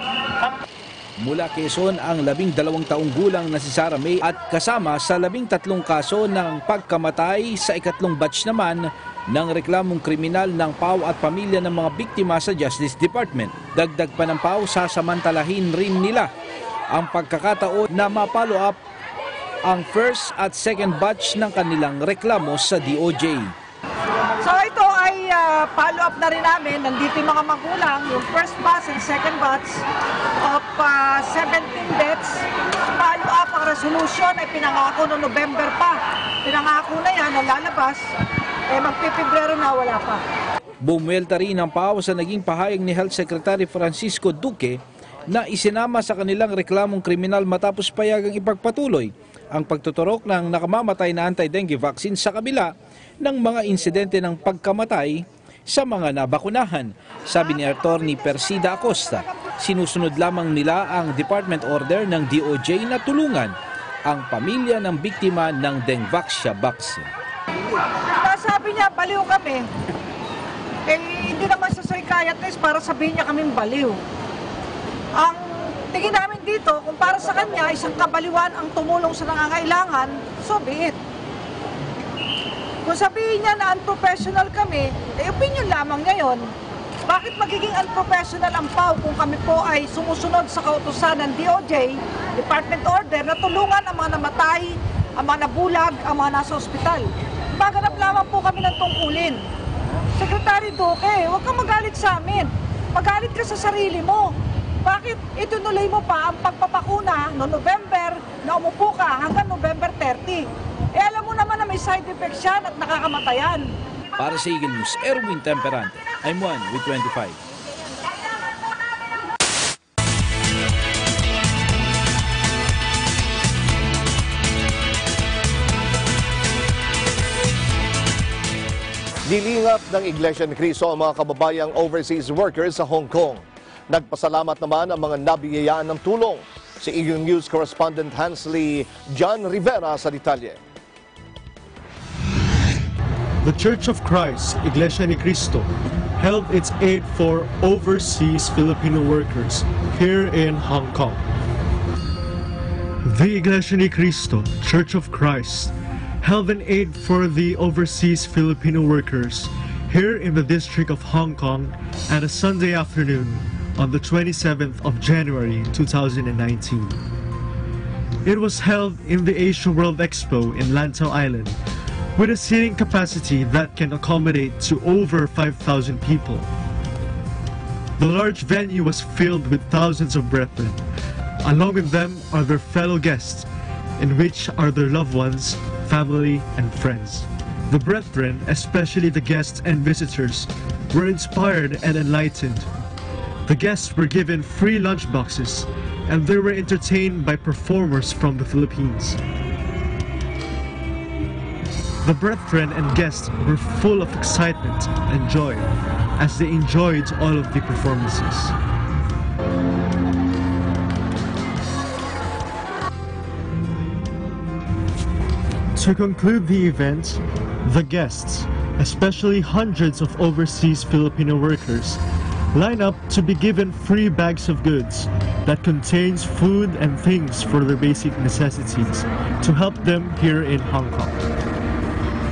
Mula Quezon ang 12 taong gulang na si Sara May at kasama sa 13 kaso ng pagkamatay sa ikatlong batch naman ng reklamong kriminal ng PAO at pamilya ng mga biktima sa Justice Department. Dagdag pa ng PAO, sasamantalahin rin nila ang pagkakataon na ma-follow up ang first at second batch ng kanilang reklamo sa DOJ. So ito ay follow up na rin namin. Nandito yung mga magulang, yung first batch and second batch of 17 deaths. Follow up ang resolution ay pinangako noong November pa. Pinangako na yan, lalabas. Magpipibrero na, wala pa. Bumuelta rin ang PAO sa naging pahayag ni Health Secretary Francisco Duque na isinama sa kanilang reklamong kriminal matapos payagang ipagpatuloy ang pagtuturok ng nakamamatay na anti-dengue vaccine sa kabila ng mga insidente ng pagkamatay sa mga nabakunahan. Sabi ni Attorney Persida Acosta, sinusunod lamang nila ang department order ng DOJ na tulungan ang pamilya ng biktima ng dengue vaccine. Sabi niya, baliw kami. Hindi naman sa psychiatrist para sabihin niya kaming baliw. Ang tingin namin dito, kung para sa kanya, isang kabaliwan ang tumulong sa nangangailangan, so be it. Kung sabihin niya na unprofessional kami, opinion lamang ngayon. Bakit magiging unprofessional ang PAO kung kami po ay sumusunod sa kautusan ng DOJ, Department Order, na tulungan ang mga namatay, ang mga nabulag, ang mga nasa ospital? Maganap lamang po kami ng tungkulin. Secretary Duque, huwag kang magalit sa amin. Magalit ka sa sarili mo. Bakit itunuloy mo pa ang pagpapakuna noong November na umupo ka hanggang November 30? Alam mo naman na may side effects yan at nakakamatayan. Para sa Eaglenews, Erwin Temperante. I'm 1 with 25. Nilingap ng Iglesia ni Cristo ang mga kababayang overseas workers sa Hong Kong. Nagpasalamat naman ang mga nabiyayaan ng tulong. Si Eaglenews correspondent Hansley John Rivera sa detalye. The Church of Christ, Iglesia ni Cristo, held its aid for overseas Filipino workers here in Hong Kong. The Iglesia ni Cristo, Church of Christ, held an aid for the overseas Filipino workers here in the District of Hong Kong at a Sunday afternoon on the 27th of January 2019. It was held in the Asia World Expo in Lantau Island with a seating capacity that can accommodate to over 5,000 people. The large venue was filled with thousands of brethren. Along with them are their fellow guests, in which are their loved ones, family, and friends. The brethren, especially the guests and visitors, were inspired and enlightened. The guests were given free lunch boxes, and they were entertained by performers from the Philippines. The brethren and guests were full of excitement and joy as they enjoyed all of the performances. To conclude the event, the guests, especially hundreds of overseas Filipino workers, line up to be given free bags of goods that contains food and things for their basic necessities to help them here in Hong Kong.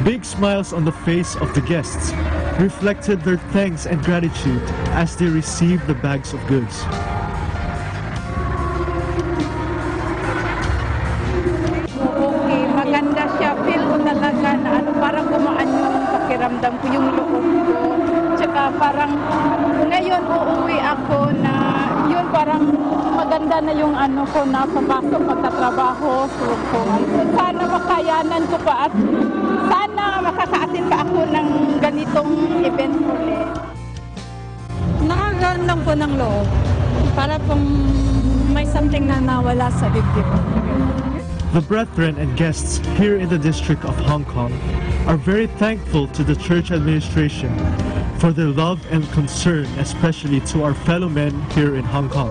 Big smiles on the face of the guests reflected their thanks and gratitude as they received the bags of goods. pakiramdam ko yung loob ko. Tsaka parang ngayon uuwi ako na yun parang maganda na yung ano ko na papasok pagkatrabaho. So, sana makayanan ko pa at sana makakaatin pa ako ng ganitong event ulit. Nakakaramdam ko ng loob. Para pong may something na nawala sa dibdib. The brethren and guests here in the District of Hong Kong are very thankful to the church administration for their love and concern, especially to our fellow men here in Hong Kong.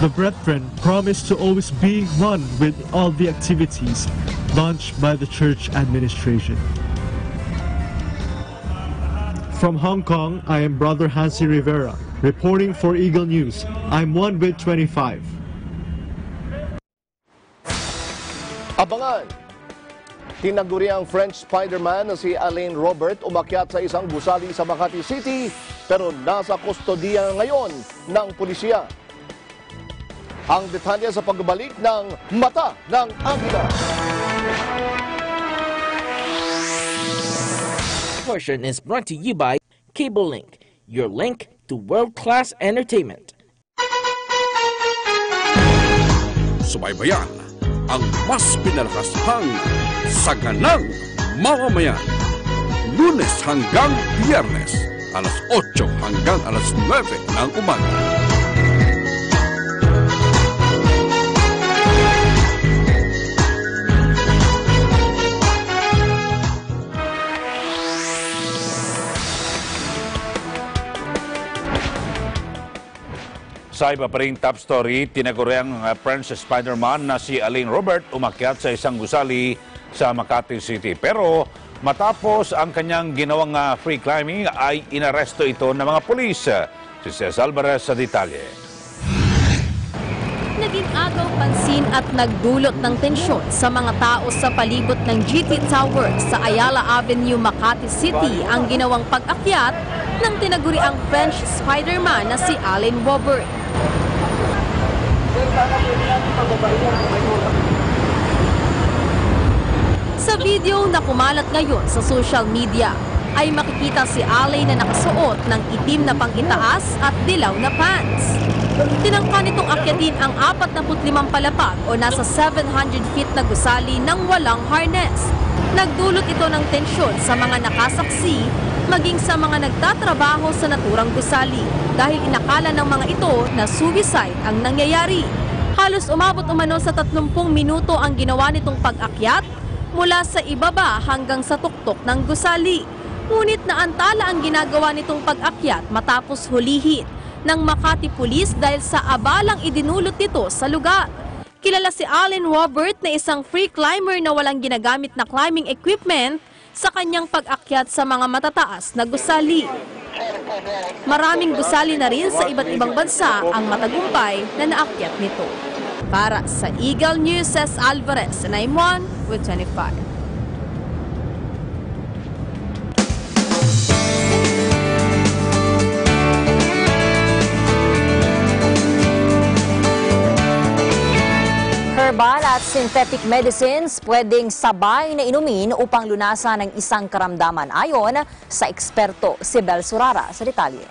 The brethren promise to always be one with all the activities launched by the church administration. From Hong Kong, I am Brother Hansi Rivera, reporting for Eagle News. I'm 1 with 25. Abangan! Tinaguri ang French Spider-Man na si Alain Robert umakyat sa isang gusali sa Makati City pero nasa kustodiya ngayon ng pulisya. Ang detalye sa pagbabalik ng Mata ng Agila. Portion is brought to you by Cable Link, your link to world-class entertainment. Subaybayan ang mas pinalakasang saganang mamamayan. Lunes hanggang Biyernes, alas 8 hanggang alas 9 ng umaga. Sa iba pa rin top story, tinaguri ang French Spider-Man na si Alain Robert umakyat sa isang gusali sa Makati City. Pero matapos ang kanyang ginawang free climbing ay inaresto ito ng mga pulis. Si Cesar Alvarez sa detalye. Naging agaw pansin at nagdulot ng tensyon sa mga tao sa palibot ng GT Tower sa Ayala Avenue, Makati City ang ginawang pag-akyat ng tinaguri ang French Spider-Man na si Alain Robert. Sa video na kumalat ngayon sa social media, ay makikita si Alain na nakasuot ng itim na pangitaas at dilaw na pants. Tinangka nitong akyatin ang 45 palapag o nasa 700 feet na gusali ng walang harness. Nagdulot ito ng tensyon sa mga nakasaksi, maging sa mga nagtatrabaho sa naturang gusali dahil inakala ng mga ito na suicide ang nangyayari. Halos umabot umano sa 30 minuto ang ginawa nitong pag-akyat mula sa ibaba hanggang sa tuktok ng gusali. Ngunit naantala ang ginagawa nitong pag-akyat matapos hulihin ng Makati Police dahil sa abalang idinulot nito sa lugar. Kilala si Alain Robert na isang free climber na walang ginagamit na climbing equipment sa kanyang pag-akyat sa mga matataas na gusali. Maraming gusali na rin sa iba't ibang bansa ang matagumpay na naakyat nito. Para sa Eagle News, Cesar Alvarez, 9-1 with 25. Herbal at synthetic medicines pwedeng sabay na inumin upang lunasan ang isang karamdaman ayon sa eksperto si Bel Surara sa detalye.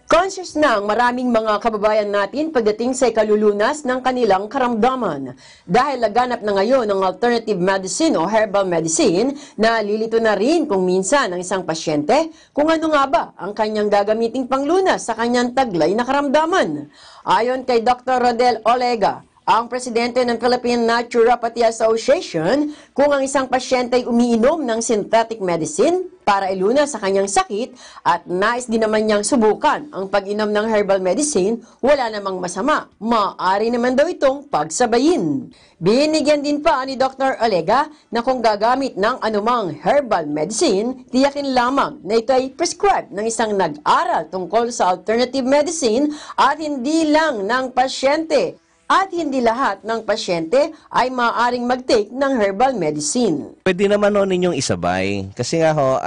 Conscious na ang maraming mga kababayan natin pagdating sa ikalulunas ng kanilang karamdaman. Dahil laganap na ngayon ang alternative medicine o herbal medicine, nalilito na rin kung minsan ang isang pasyente kung ano nga ba ang kanyang gagamiting panglunas sa kanyang taglay na karamdaman. Ayon kay Dr. Rodel Olega, ang presidente ng Philippine Naturopathy Association, kung ang isang pasyente ay umiinom ng synthetic medicine para ilunas sa kanyang sakit at nais din naman niyang subukan ang pag-inom ng herbal medicine, wala namang masama. Maaari naman daw itong pagsabayin. Binigyan din pa ni Dr. Olega na kung gagamit ng anumang herbal medicine, tiyakin lamang na ito ay prescribed ng isang nag-aral tungkol sa alternative medicine at hindi lang ng pasyente. at hindi lahat ng pasyente ay maaaring mag-take ng herbal medicine. Pwede naman ho ninyong isabay. Kasi nga ho,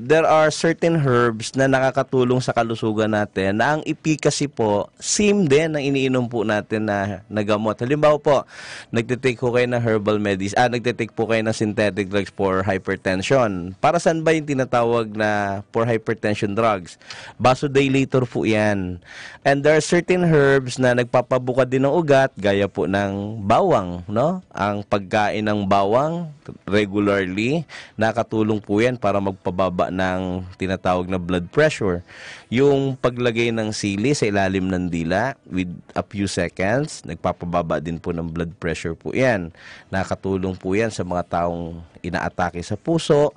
there are certain herbs na nakakatulong sa kalusugan natin na ang efficacy po, same din ang iniinom po natin na gamot. Halimbawa po, nagtitake po kayo ng herbal medicine, nagtitake po kayo ng synthetic drugs for hypertension. Para saan ba yung tinatawag na for hypertension drugs? Vasodilator po yan. And there are certain herbs na nagpapabukad din ng ugat, gaya po ng bawang, no? Ang pagkain ng bawang regularly, nakatulong po yan para magpababa ng tinatawag na blood pressure. Yung paglagay ng sili sa ilalim ng dila with a few seconds, nagpapababa din po ng blood pressure po yan. Nakatulong po yan sa mga taong inaatake sa puso,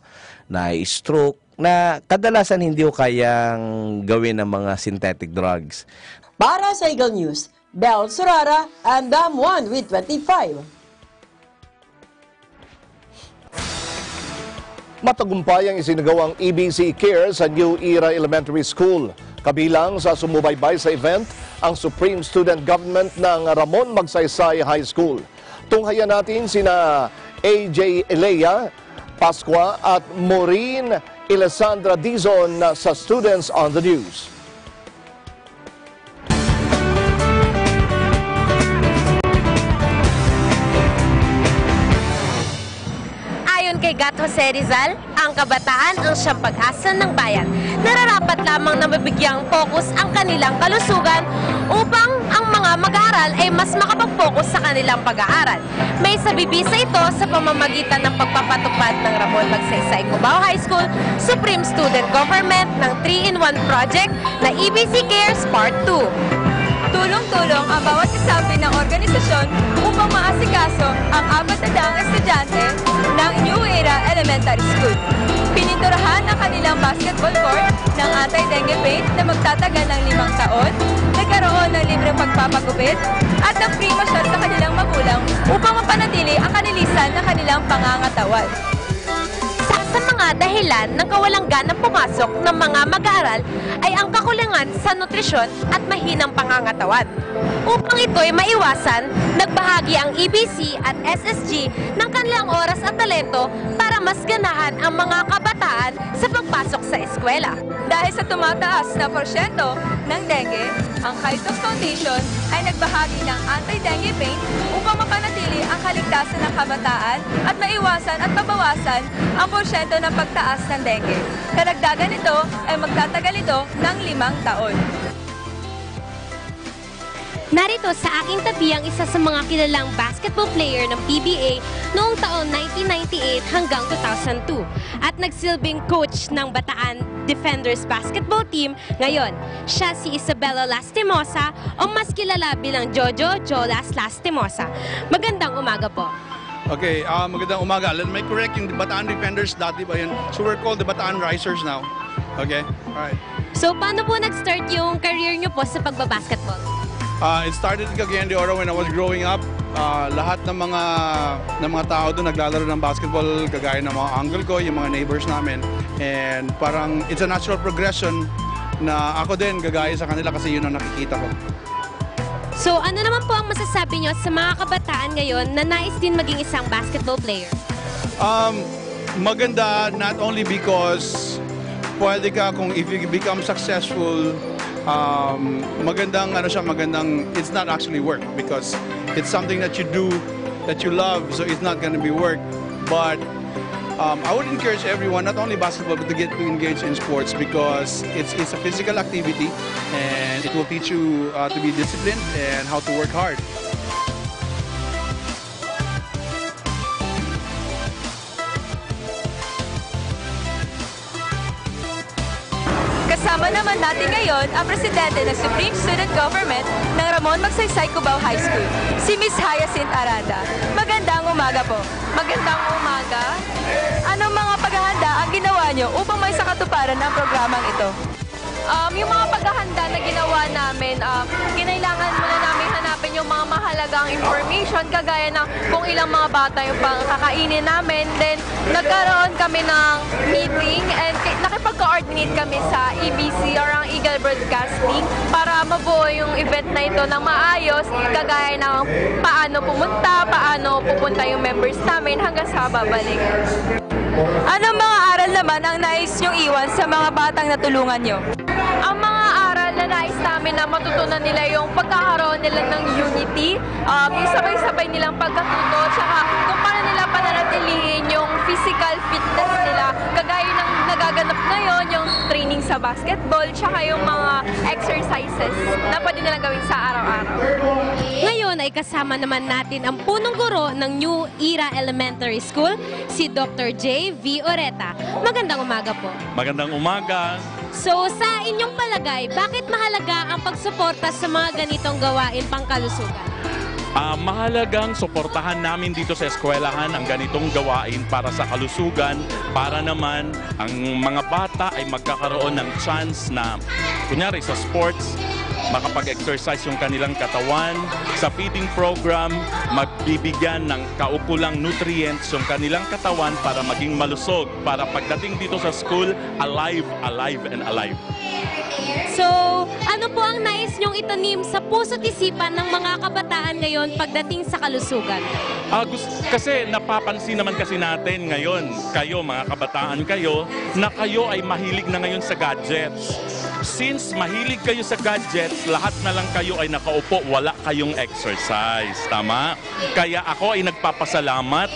na stroke, na kadalasan hindi ko kayang gawin ng mga synthetic drugs. Para sa Eagle News, Bel Surara, and I'm 1 with 25. Matagumpay ang isinagawang EBC Care sa New Era Elementary School. Kabilang sa sumubaybay sa event, ang Supreme Student Government ng Ramon Magsaysay High School. Tunghayan natin sina AJ Elea Pascua at Maureen Alessandra Dizon sa Students on the News. Kay Gat Jose Rizal, ang kabataan ang siyang pag-asa ng bayan. Nararapat lamang na mabigyang focus ang kanilang kalusugan upang ang mga mag-aaral ay mas makapag-focus sa kanilang pag-aaral. May sabibisa ito sa pamamagitan ng pagpapatupad ng Ramon Magsaysay Cubao High School Supreme Student Government ng 3-in-1 project na EBC Cares Part 2. Tulong-tulong ang bawat kasapi ng organisasyon upang maasikaso ang 400 estudyante ng New Era Elementary School. Pininturahan ang kanilang basketball court ng anti-dengue paint na magtatagal ng 5 taon, nagkaroon ng libreng pagpapagupit at ng free massage sa kanilang magulang upang mapanatili ang kanilisan ng kanilang pangangatawan. Sa mga dahilan ng kawalang ganang pumasok ng mga mag-aaral ay ang kakulangan sa nutrisyon at mahinang pangangatawan. Upang ito'y maiwasan, nagbahagi ang EBC at SSG ng kanilang oras at talento para mas ganahan ang mga kabataan sa pagpasok sa eskwela. Dahil sa tumataas na porsyento ng dengue, ang Kaitos Foundation ay nagbahagi ng anti-dengue paint upang mapanatili ang kaligtasan ng kabataan at maiwasan at mabawasan ang porsyento ng pagtaas ng dengue. Karagdagan nito ay magtatagal ito ng 5 taon. Narito sa aking tabi ang isa sa mga kilalang basketball player ng PBA noong taon 1998 hanggang 2002 at nagsilbing coach ng Bataan Defenders basketball team. Ngayon, siya si Isabella Lastimosa o mas kilala bilang Jojo Jolas Lastimosa. Magandang umaga po. Okay, magandang umaga. Let me correct yung Bataan Defenders, dati ba yun? So we're called the Bataan Risers now. Okay? Alright. So paano po nag-start yung career nyo po sa pagbabasketball? It started in Cagayan de Oro when I was growing up. Lahat ng mga tao doon naglalaro ng basketball, kagaya ng mga uncle ko, yung mga neighbors namin. And parang it's a natural progression na ako din gagaya sa kanila kasi yun ang nakikita ko. So ano naman po ang masasabi nyo sa mga kabataan ngayon na nais din maging isang basketball player? Maganda not only because pwede ka kung if you become successful, magandang it's not actually work because it's something that you do that you love, so it's not going to be work. But I would encourage everyone, not only basketball, but to get engaged in sports because it's a physical activity and it will teach you to be disciplined and how to work hard. Kasama naman natin ngayon ang presidente ng Supreme Student Government ng Ramon Magsaysay Cubao High School, si Ms. Hyacinth Aranda. Magandang umaga po. Magandang umaga. Anong mga paghahanda ang ginawa nyo upang may sakatuparan ang programang ito? yung mga paghahanda na ginawa namin, kinailangan muna namin hanapin yung mga mahalagang information, kagaya ng kung ilang mga bata yung kakainin namin. Then, nagkaroon kami ng meeting and nakipag-coordinate kami sa EBC or ang Eagle Broadcasting para mabuo yung event na ito ng maayos, kagaya ng paano pupunta yung members namin hanggang sa babalik. Anong mga aral naman ang nais niyong iwan sa mga batang natulungan niyo? Ang mga aral na nais namin na matutunan nila yung pagkakaroon nila ng unity, yung sabay-sabay nilang pagkatuto, tsaka kung paano nila pananatilihin yung physical fitness nila, kagaya ng nagaganap ngayon, yung training sa basketball, tsaka yung mga exercises na pwede nilang gawin sa araw-araw. Ngayon ay kasama naman natin ang punong guro ng New Era Elementary School, si Dr. J. V. Oreta. Magandang umaga po. Magandang umaga. So, sa inyong palagay, bakit mahalaga ang pagsuporta sa mga ganitong gawain pangkalusugan? Mahalagang suportahan namin dito sa eskwelahan ang ganitong gawain para sa kalusugan, para naman ang mga bata ay magkakaroon ng chance na, kunyari sa sports, makapag-exercise yung kanilang katawan. Sa feeding program, magbibigyan ng kaukulang nutrients yung kanilang katawan para maging malusog, para pagdating dito sa school, alive, and alive. So, ano po ang nais niyong itanim sa puso't isipan ng mga kabataan ngayon pagdating sa kalusugan? Kasi napapansin naman kasi natin ngayon, kayo mga kabataan kayo, na kayo ay mahilig na ngayon sa gadgets. Since mahilig kayo sa gadgets, lahat na lang kayo ay nakaupo, wala kayong exercise. Tama? Kaya ako ay nagpapasalamat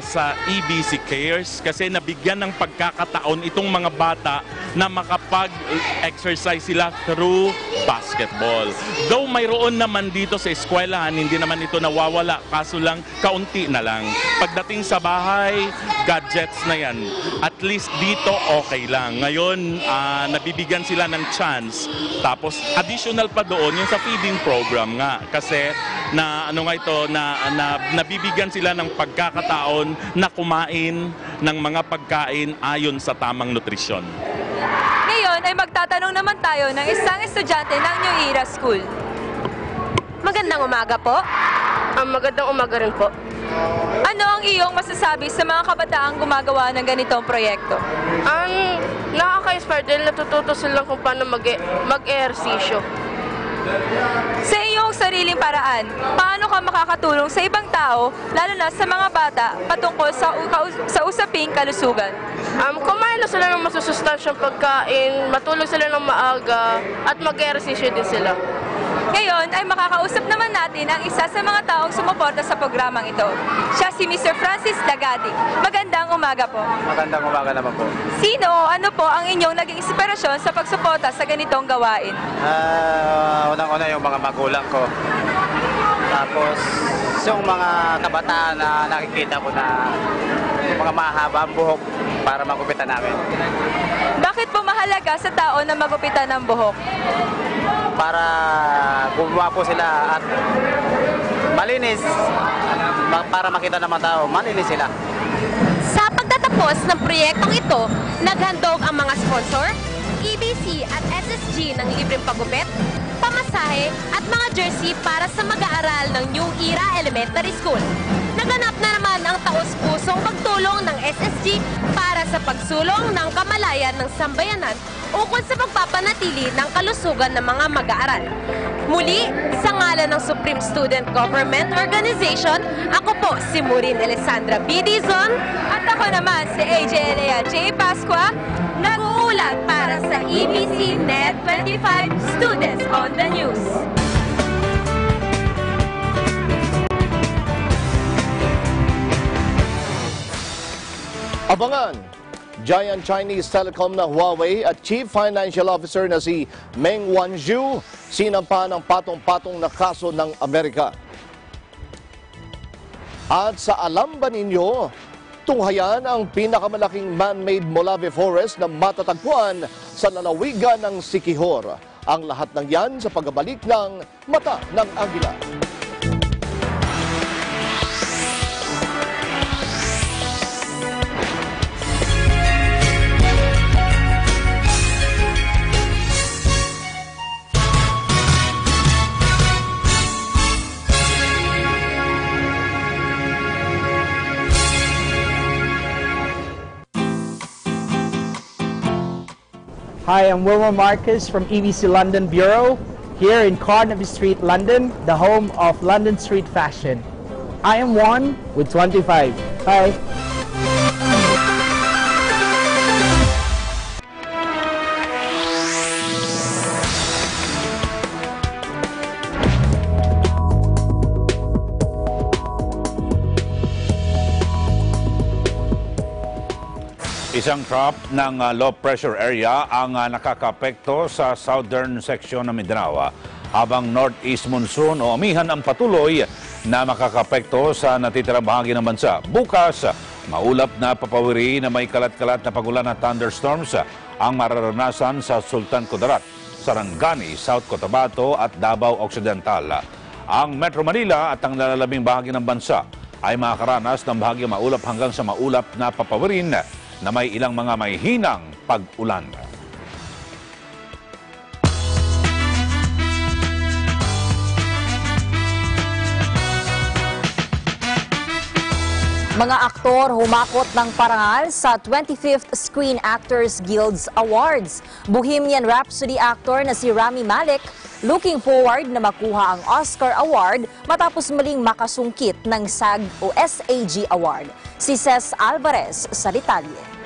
sa EBC Cares kasi nabigyan ng pagkakataon itong mga bata na makapag-exercise sila through basketball. Though mayroon naman dito sa eskwelahan, hindi naman ito nawawala, kaso lang kaunti na lang. Pagdating sa bahay, gadgets na yan. At least dito okay lang. Ngayon, nabibigyan sila ng chance. Tapos additional pa doon yung sa feeding program nga. Kasi na ano nga ito, nabibigyan sila ng pagkakataon na kumain ng mga pagkain ayon sa tamang nutrisyon. Ngayon ay magtatanong naman tayo ng isang estudyante ng New Era School. Magandang umaga po. Magandang umaga rin po. Ano ang iyong masasabi sa mga kabataang gumagawa ng ganitong proyekto? Nakaka-inspire dahil natututo sila kung paano mag-ehersisyo. Sa iyong sariling paraan, paano ka makakatulong sa ibang tao, lalo na sa mga bata, patungkol sa usaping kalusugan? Kumain na sila ng masusustansyang pagkain, matulog sila ng maaga, at mag-ehersisyo din sila. Ngayon ay makakausap naman natin ang isa sa mga taong sumuporta sa programang ito. Siya si Mr. Francis Dagadi. Magandang umaga po. Magandang umaga naman po. Sino o ano po ang inyong naging inspirasyon sa pagsuporta sa ganitong gawain? Unang-una yung mga magulang ko. Tapos yung mga kabataan na nakikita ko na yung mga mahaba ang buhok para magupitan namin. Bakit po mahalaga sa tao na magupitan ng buhok? Para gumawa po sila at malinis, para makita ng mga tao, malinis sila. Sa pagtatapos ng proyektong ito, naghandog ang mga sponsor, EBC at SSG ng libreng pagupit, pamasahe at mga jersey para sa mag-aaral ng New Era Elementary School. Naganap na naman ang taos-pusong pagtulong ng SSG para sa pagsulong ng kamalayan ng sambayanan ukol sa pagpapanatili ng kalusugan ng mga mag-aaral. Muli, sa ngalan ng Supreme Student Government Organization, ako po si Maureen Alessandra B. Dizon at ako naman si AJ Lea J. Pascua, nag-uulat para sa EBC Net 25 Students on the News. Abangan, Giant Chinese Telecom na Huawei at Chief Financial Officer na si Meng Wanzhou sinampa ng patong-patong na kaso ng Amerika. At sa alam ba ninyo, tunghayan ang pinakamalaking man-made Mojave Forest na matatagpuan sa lalawigan ng Siquijor. Ang lahat ng yan sa pagbabalik ng Mata ng Agila. Hi, I'm Wilma Marcus from EVC London Bureau, here in Carnaby Street, London, the home of London Street Fashion. I am one with 25. Hi. Isang trough ng low pressure area ang nakakapekto sa southern section ng Mindanao, habang northeast monsoon o amihan ang patuloy na makakapekto sa natitirang bahagi ng bansa. Bukas, maulap na papawiri na may kalat-kalat na pagulan at thunderstorms ang mararanasan sa Sultan Kudarat, Sarangani, South Cotabato at Davao Occidental. Ang Metro Manila at ang lalalabing bahagi ng bansa ay makakaranas ng bahagyang maulap hanggang sa maulap na papawirin na may ilang mga may hinang pag-ulan. Mga aktor humakot ng parangal sa 25th Screen Actors Guild's Awards. Bohemian Rhapsody actor na si Rami Malek looking forward na makuha ang Oscar Award matapos muling makasungkit ng SAG o SAG Award. Si Ces Alvarez sa detalye.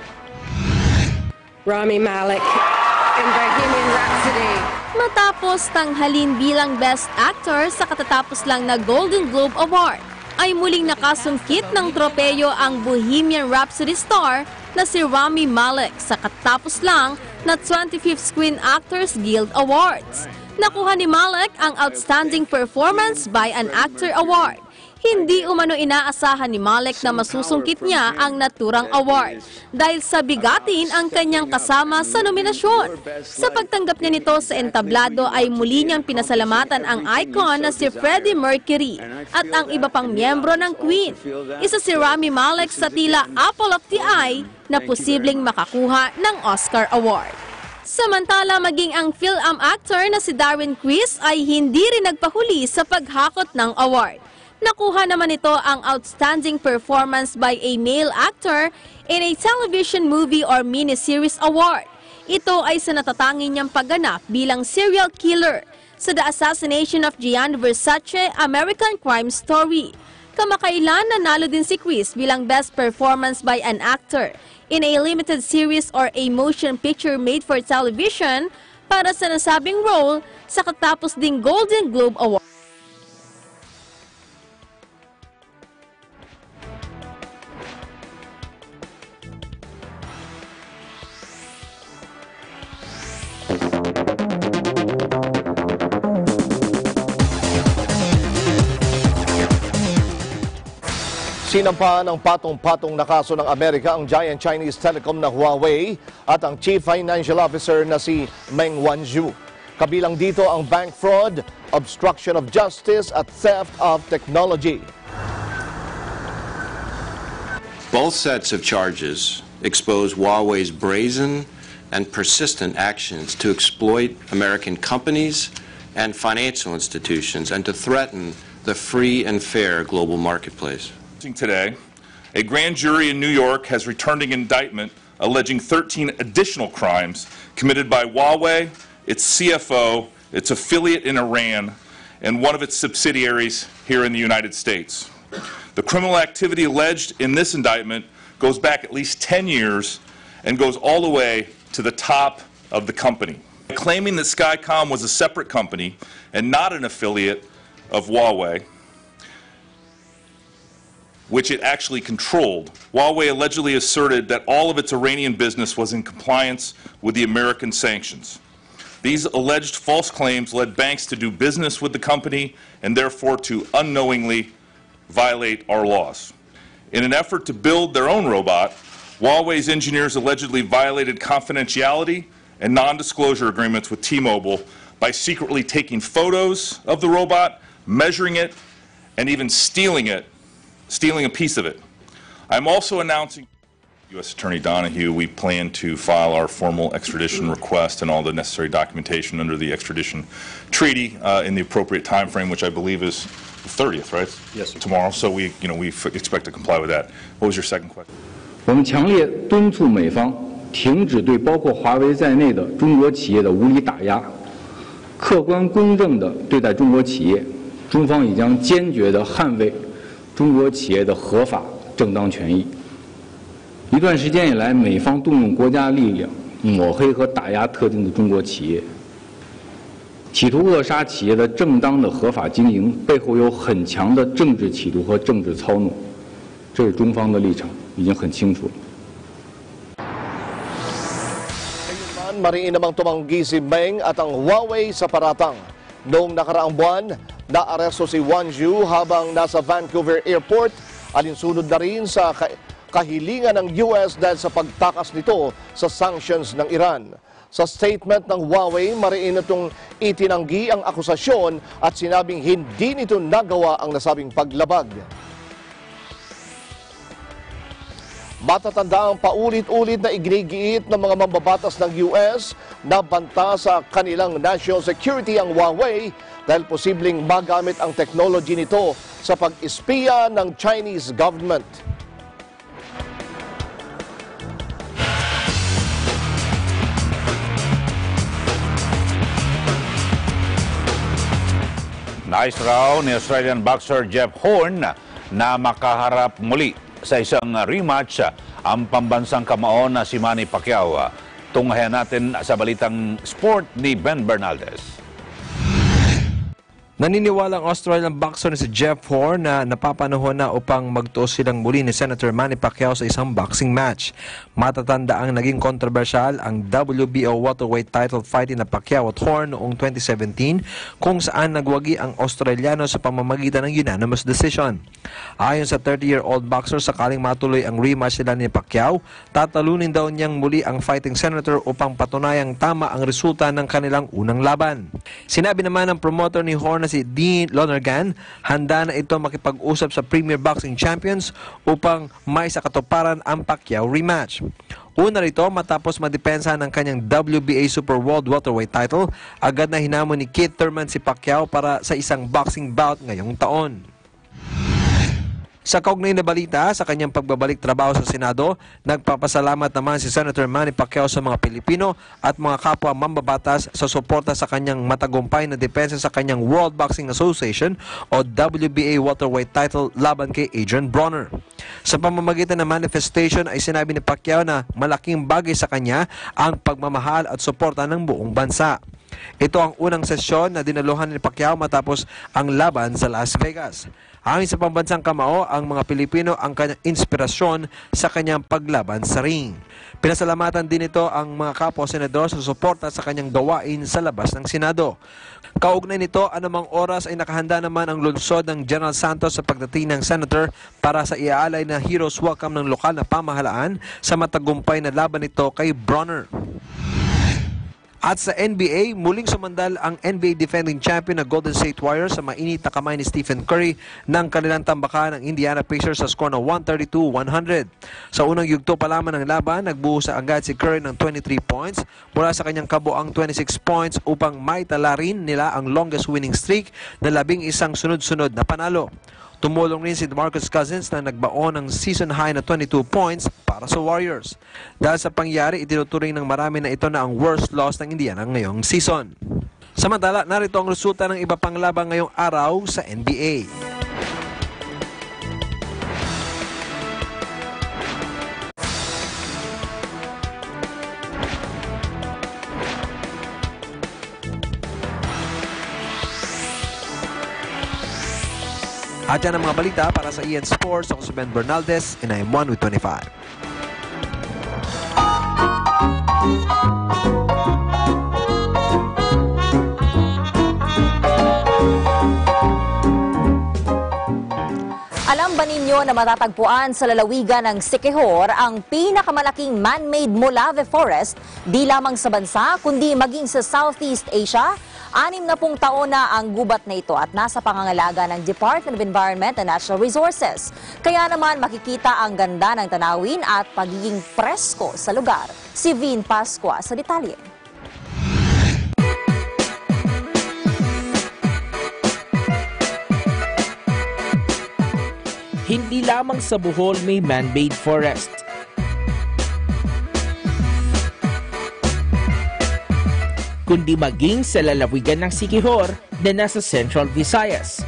Rami Malek in Bohemian Rhapsody. Matapos tanghalin bilang Best Actor sa katatapos lang na Golden Globe Award, ay muling nakasungkit ng tropeyo ang Bohemian Rhapsody star na si Rami Malek sa katatapos lang na 25th Screen Actors Guild Awards. Nakuha ni Malek ang Outstanding Performance by an Actor Award. Hindi umano inaasahan ni Malek na masusungkit niya ang naturang award dahil sa bigatin ang kanyang kasama sa nominasyon. Sa pagtanggap niya nito sa entablado ay muli niyang pinasalamatan ang icon na si Freddie Mercury at ang iba pang miyembro ng Queen. Isa si Rami Malek sa tila apple of the eye na posibleng makakuha ng Oscar Award. Samantala, maging ang film actor na si Darren Criss ay hindi rin nagpahuli sa paghakot ng award. Nakuha naman ito ang Outstanding Performance by a Male Actor in a Television Movie or Miniseries Award. Ito ay sa natatangi niyang pagganap bilang serial killer sa The Assassination of Gianni Versace, American Crime Story. Kamakailan nanalo din si Criss bilang Best Performance by an Actor in a Limited Series or a Motion Picture Made for Television para sa nasabing role sa katapos ding Golden Globe Award. Sinampahan ng patong-patong na kaso ng Amerika ang giant Chinese telecom na Huawei at ang Chief Financial Officer na si Meng Wanzhou. Kabilang dito ang bank fraud, obstruction of justice at theft of technology. Both sets of charges expose Huawei's brazen and persistent actions to exploit American companies and financial institutions and to threaten the free and fair global marketplace. Today, a grand jury in New York has returned an indictment alleging 13 additional crimes committed by Huawei, its CFO, its affiliate in Iran, and one of its subsidiaries here in the United States. The criminal activity alleged in this indictment goes back at least 10 years and goes all the way to the top of the company. Claiming that Skycom was a separate company and not an affiliate of Huawei, which it actually controlled, Huawei allegedly asserted that all of its Iranian business was in compliance with the American sanctions. These alleged false claims led banks to do business with the company and therefore to unknowingly violate our laws. In an effort to build their own robot, Huawei's engineers allegedly violated confidentiality and non-disclosure agreements with T-Mobile by secretly taking photos of the robot, measuring it, and even stealing a piece of it. I'm also announcing U.S. Attorney Donahue, we plan to file our formal extradition request and all the necessary documentation under the extradition treaty in the appropriate time frame, which I believe is the 30th, right? Yes, sir. Tomorrow. So we expect to comply with that. What was your second question? 我们强烈敦促美方停止对包括华为在内的中国企业的无理打压，客观公正地对待中国企业。中方已将坚决地捍卫中国企业的合法正当权益。一段时间以来，美方动用国家力量抹黑和打压特定的中国企业，企图扼杀企业的正当的合法经营，背后有很强的政治企图和政治操弄。这是中方的立场，已经很清楚了。 Mariin namang tumanggi si Meng at ang Huawei sa paratang. Noong nakaraang buwan, naaresto si Wang Zhu habang nasa Vancouver Airport, alinsunod na rin sa kahilingan ng US dahil sa pagtakas nito sa sanctions ng Iran. Sa statement ng Huawei, mariin itong itinanggi ang akusasyon at sinabing hindi nito nagawa ang nasabing paglabag. Matatanda ang paulit-ulit na iginigiit ng mga mambabatas ng US na banta sa kanilang national security ang Huawei dahil posibleng magamit ang technology nito sa pag-espiya ng Chinese government. Nais raw ni Australian boxer Jeff Horn na makaharap muli sa isang rematch ang pambansang kamao na si Manny Pacquiao. Tunghayan natin sa balitang sport ni Ben Bernaldez. Naniniwala ang Australian boxer na si Jeff Horn na napapanahon na upang magtuos silang muli ni Senator Manny Pacquiao sa isang boxing match. Matatanda ang naging kontrobersyal ang WBO welterweight title fight na Pacquiao at Horn noong 2017 kung saan nagwagi ang Australiano sa pamamagitan ng unanimous decision. Ayon sa 30-year-old boxer, sakaling matuloy ang rematch nila ni Pacquiao, tatalunin daw niyang muli ang fighting senator upang patunayang tama ang resulta ng kanilang unang laban. Sinabi naman ng promoter ni Horn si Dean Lonergan, handa na ito makipag-usap sa Premier Boxing Champions upang may sa katuparan ang Pacquiao rematch. Una rito, matapos madepensa ng kanyang WBA Super World Welterweight title, agad na hinamon ni Keith Thurman si Pacquiao para sa isang boxing bout ngayong taon. Sa kaugnay na balita, sa kanyang pagbabalik trabaho sa Senado, nagpapasalamat naman si Senator Manny Pacquiao sa mga Pilipino at mga kapwa mambabatas sa suporta sa kanyang matagumpay na depensa sa kanyang World Boxing Association o WBA welterweight title laban kay Adrian Bronner. Sa pamamagitan ng manifestation ay sinabi ni Pacquiao na malaking bagay sa kanya ang pagmamahal at suporta ng buong bansa. Ito ang unang sesyon na dinaluhan ni Pacquiao matapos ang laban sa Las Vegas. Ayon sa pambansang kamao, ang mga Pilipino ang kanyang inspirasyon sa kanyang paglaban sa ring. Pinasalamatan din ito ang mga kapwa-senador sa suporta sa kanyang gawain sa labas ng Senado. Kaugnay nito, anumang oras ay nakahanda naman ang lungsod ng General Santos sa pagdating ng senator para sa iaalay na heroes welcome ng lokal na pamahalaan sa matagumpay na laban nito kay Bronner. At sa NBA, muling sumandal ang NBA defending champion na Golden State Warriors sa mainit na kamay ni Stephen Curry ng kanilang tambakan ng Indiana Pacers sa score na 132-100. Sa unang yugto pa lamang ng laban, nagbuhos agad si Curry ng 23 points mula sa kanyang kabuang 26 points upang maitala rin nila ang longest winning streak na 11 sunod-sunod na panalo. Tumulong rin si DeMarcus Cousins na nagbaon ng season high na 22 points para sa Warriors. Dahil sa pangyari, itinuturing ng marami na ito na ang worst loss ng Indiana ngayong season. Samantala, narito ang resulta ng iba pang laban ngayong araw sa NBA. At yan ang mga balita para sa EN Sports. Ako si Ben Bernaldez and I am 1 with 25. Alam ba ninyo na matatagpuan sa lalawigan ng Siquijor ang pinakamalaking man-made Molave Forest di lamang sa bansa kundi maging sa Southeast Asia? 60 taon na ang gubat na ito at nasa pangangalaga ng Department of Environment and Natural Resources. Kaya naman makikita ang ganda ng tanawin at pagiging presko sa lugar. Si Vin Pascua sa detalye. Hindi lamang sa Bohol may man-made forest. kundi maging sa lalawigan ng Siquijor na nasa Central Visayas.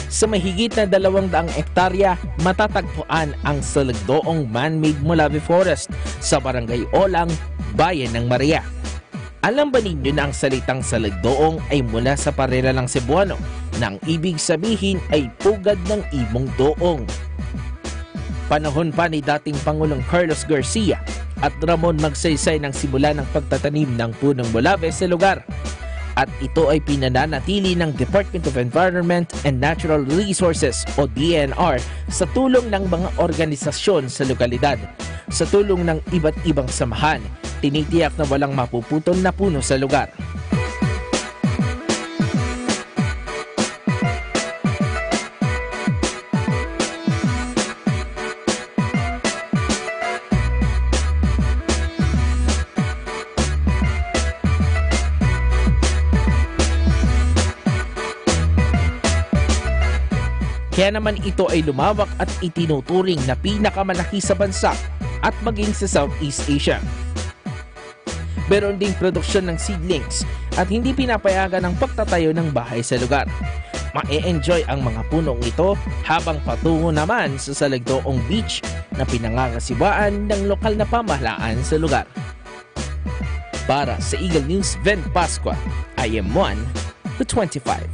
Sa mahigit na 200 hektarya, matatagpuan ang Salagdoong Man-Made Molave Forest sa Barangay Olang, Bayan ng Maria. Alam ba ninyo na ang salitang Salagdoong ay mula sa parelalang Cebuano na ang ibig sabihin ay pugad ng imong doong? Panahon pa ni dating Pangulong Carlos Garcia at Ramon Magsaysay ng simula ng pagtatanim ng punong Molave sa lugar. At ito ay pinananatili ng Department of Environment and Natural Resources o DNR sa tulong ng mga organisasyon sa lokalidad. Sa tulong ng iba't ibang samahan, tinitiyak na walang mapuputol na puno sa lugar. Kaya naman ito ay lumawak at itinuturing na pinakamalaki sa bansa at maging sa Southeast Asia. Meron ding produksyon ng seedlings at hindi pinapayagan ang pagtatayo ng bahay sa lugar. Ma-enjoy ang mga punong ito habang patungo naman sa Salagdoong Beach na pinangangasibaan ng lokal na pamahalaan sa lugar. Para sa Eagle News, Ven Pascua, I am 1 to 25.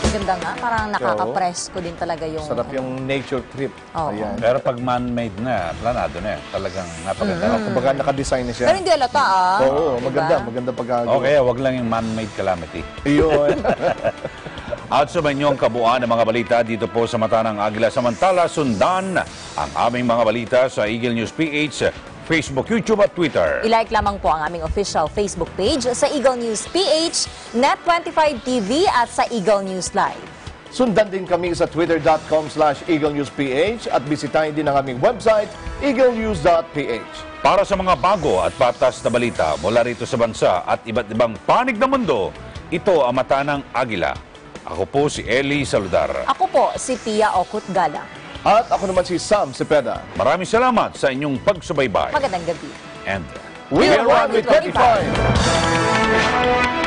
Ganda nga, parang nakaka-presko din talaga yung... Sarap yung nature trip. Oo. Ayan. Pero pag man-made na, planado na, talagang napaganda. Kumbaga nakadesign na siya. Pero hindi halata Oo, diba? maganda pagkagawa. Okay, wag lang yung man-made calamity. Iyon. At sa inyong kabuuan ng mga balita dito po sa mata ng Agila. Samantala, sundan ang aming mga balita sa Eaglenews.PH, Facebook, YouTube at Twitter. I-like lamang po ang aming official Facebook page sa Eagle News PH, Net25 TV at sa Eagle News Live. Sundan din kami sa twitter.com/EagleNewsPH at bisitahin din ang aming website, Eaglenews.PH. Para sa mga bago at patas na balita mula rito sa bansa at iba't ibang panig ng mundo, ito ang mata ng Agila. Ako po si Eli Saludar. Ako po si Pia Okut Galang. At ako naman si Sam Cepeda. Maraming salamat sa inyong pagsubaybay. Magandang gabi. And we are 1 with 25.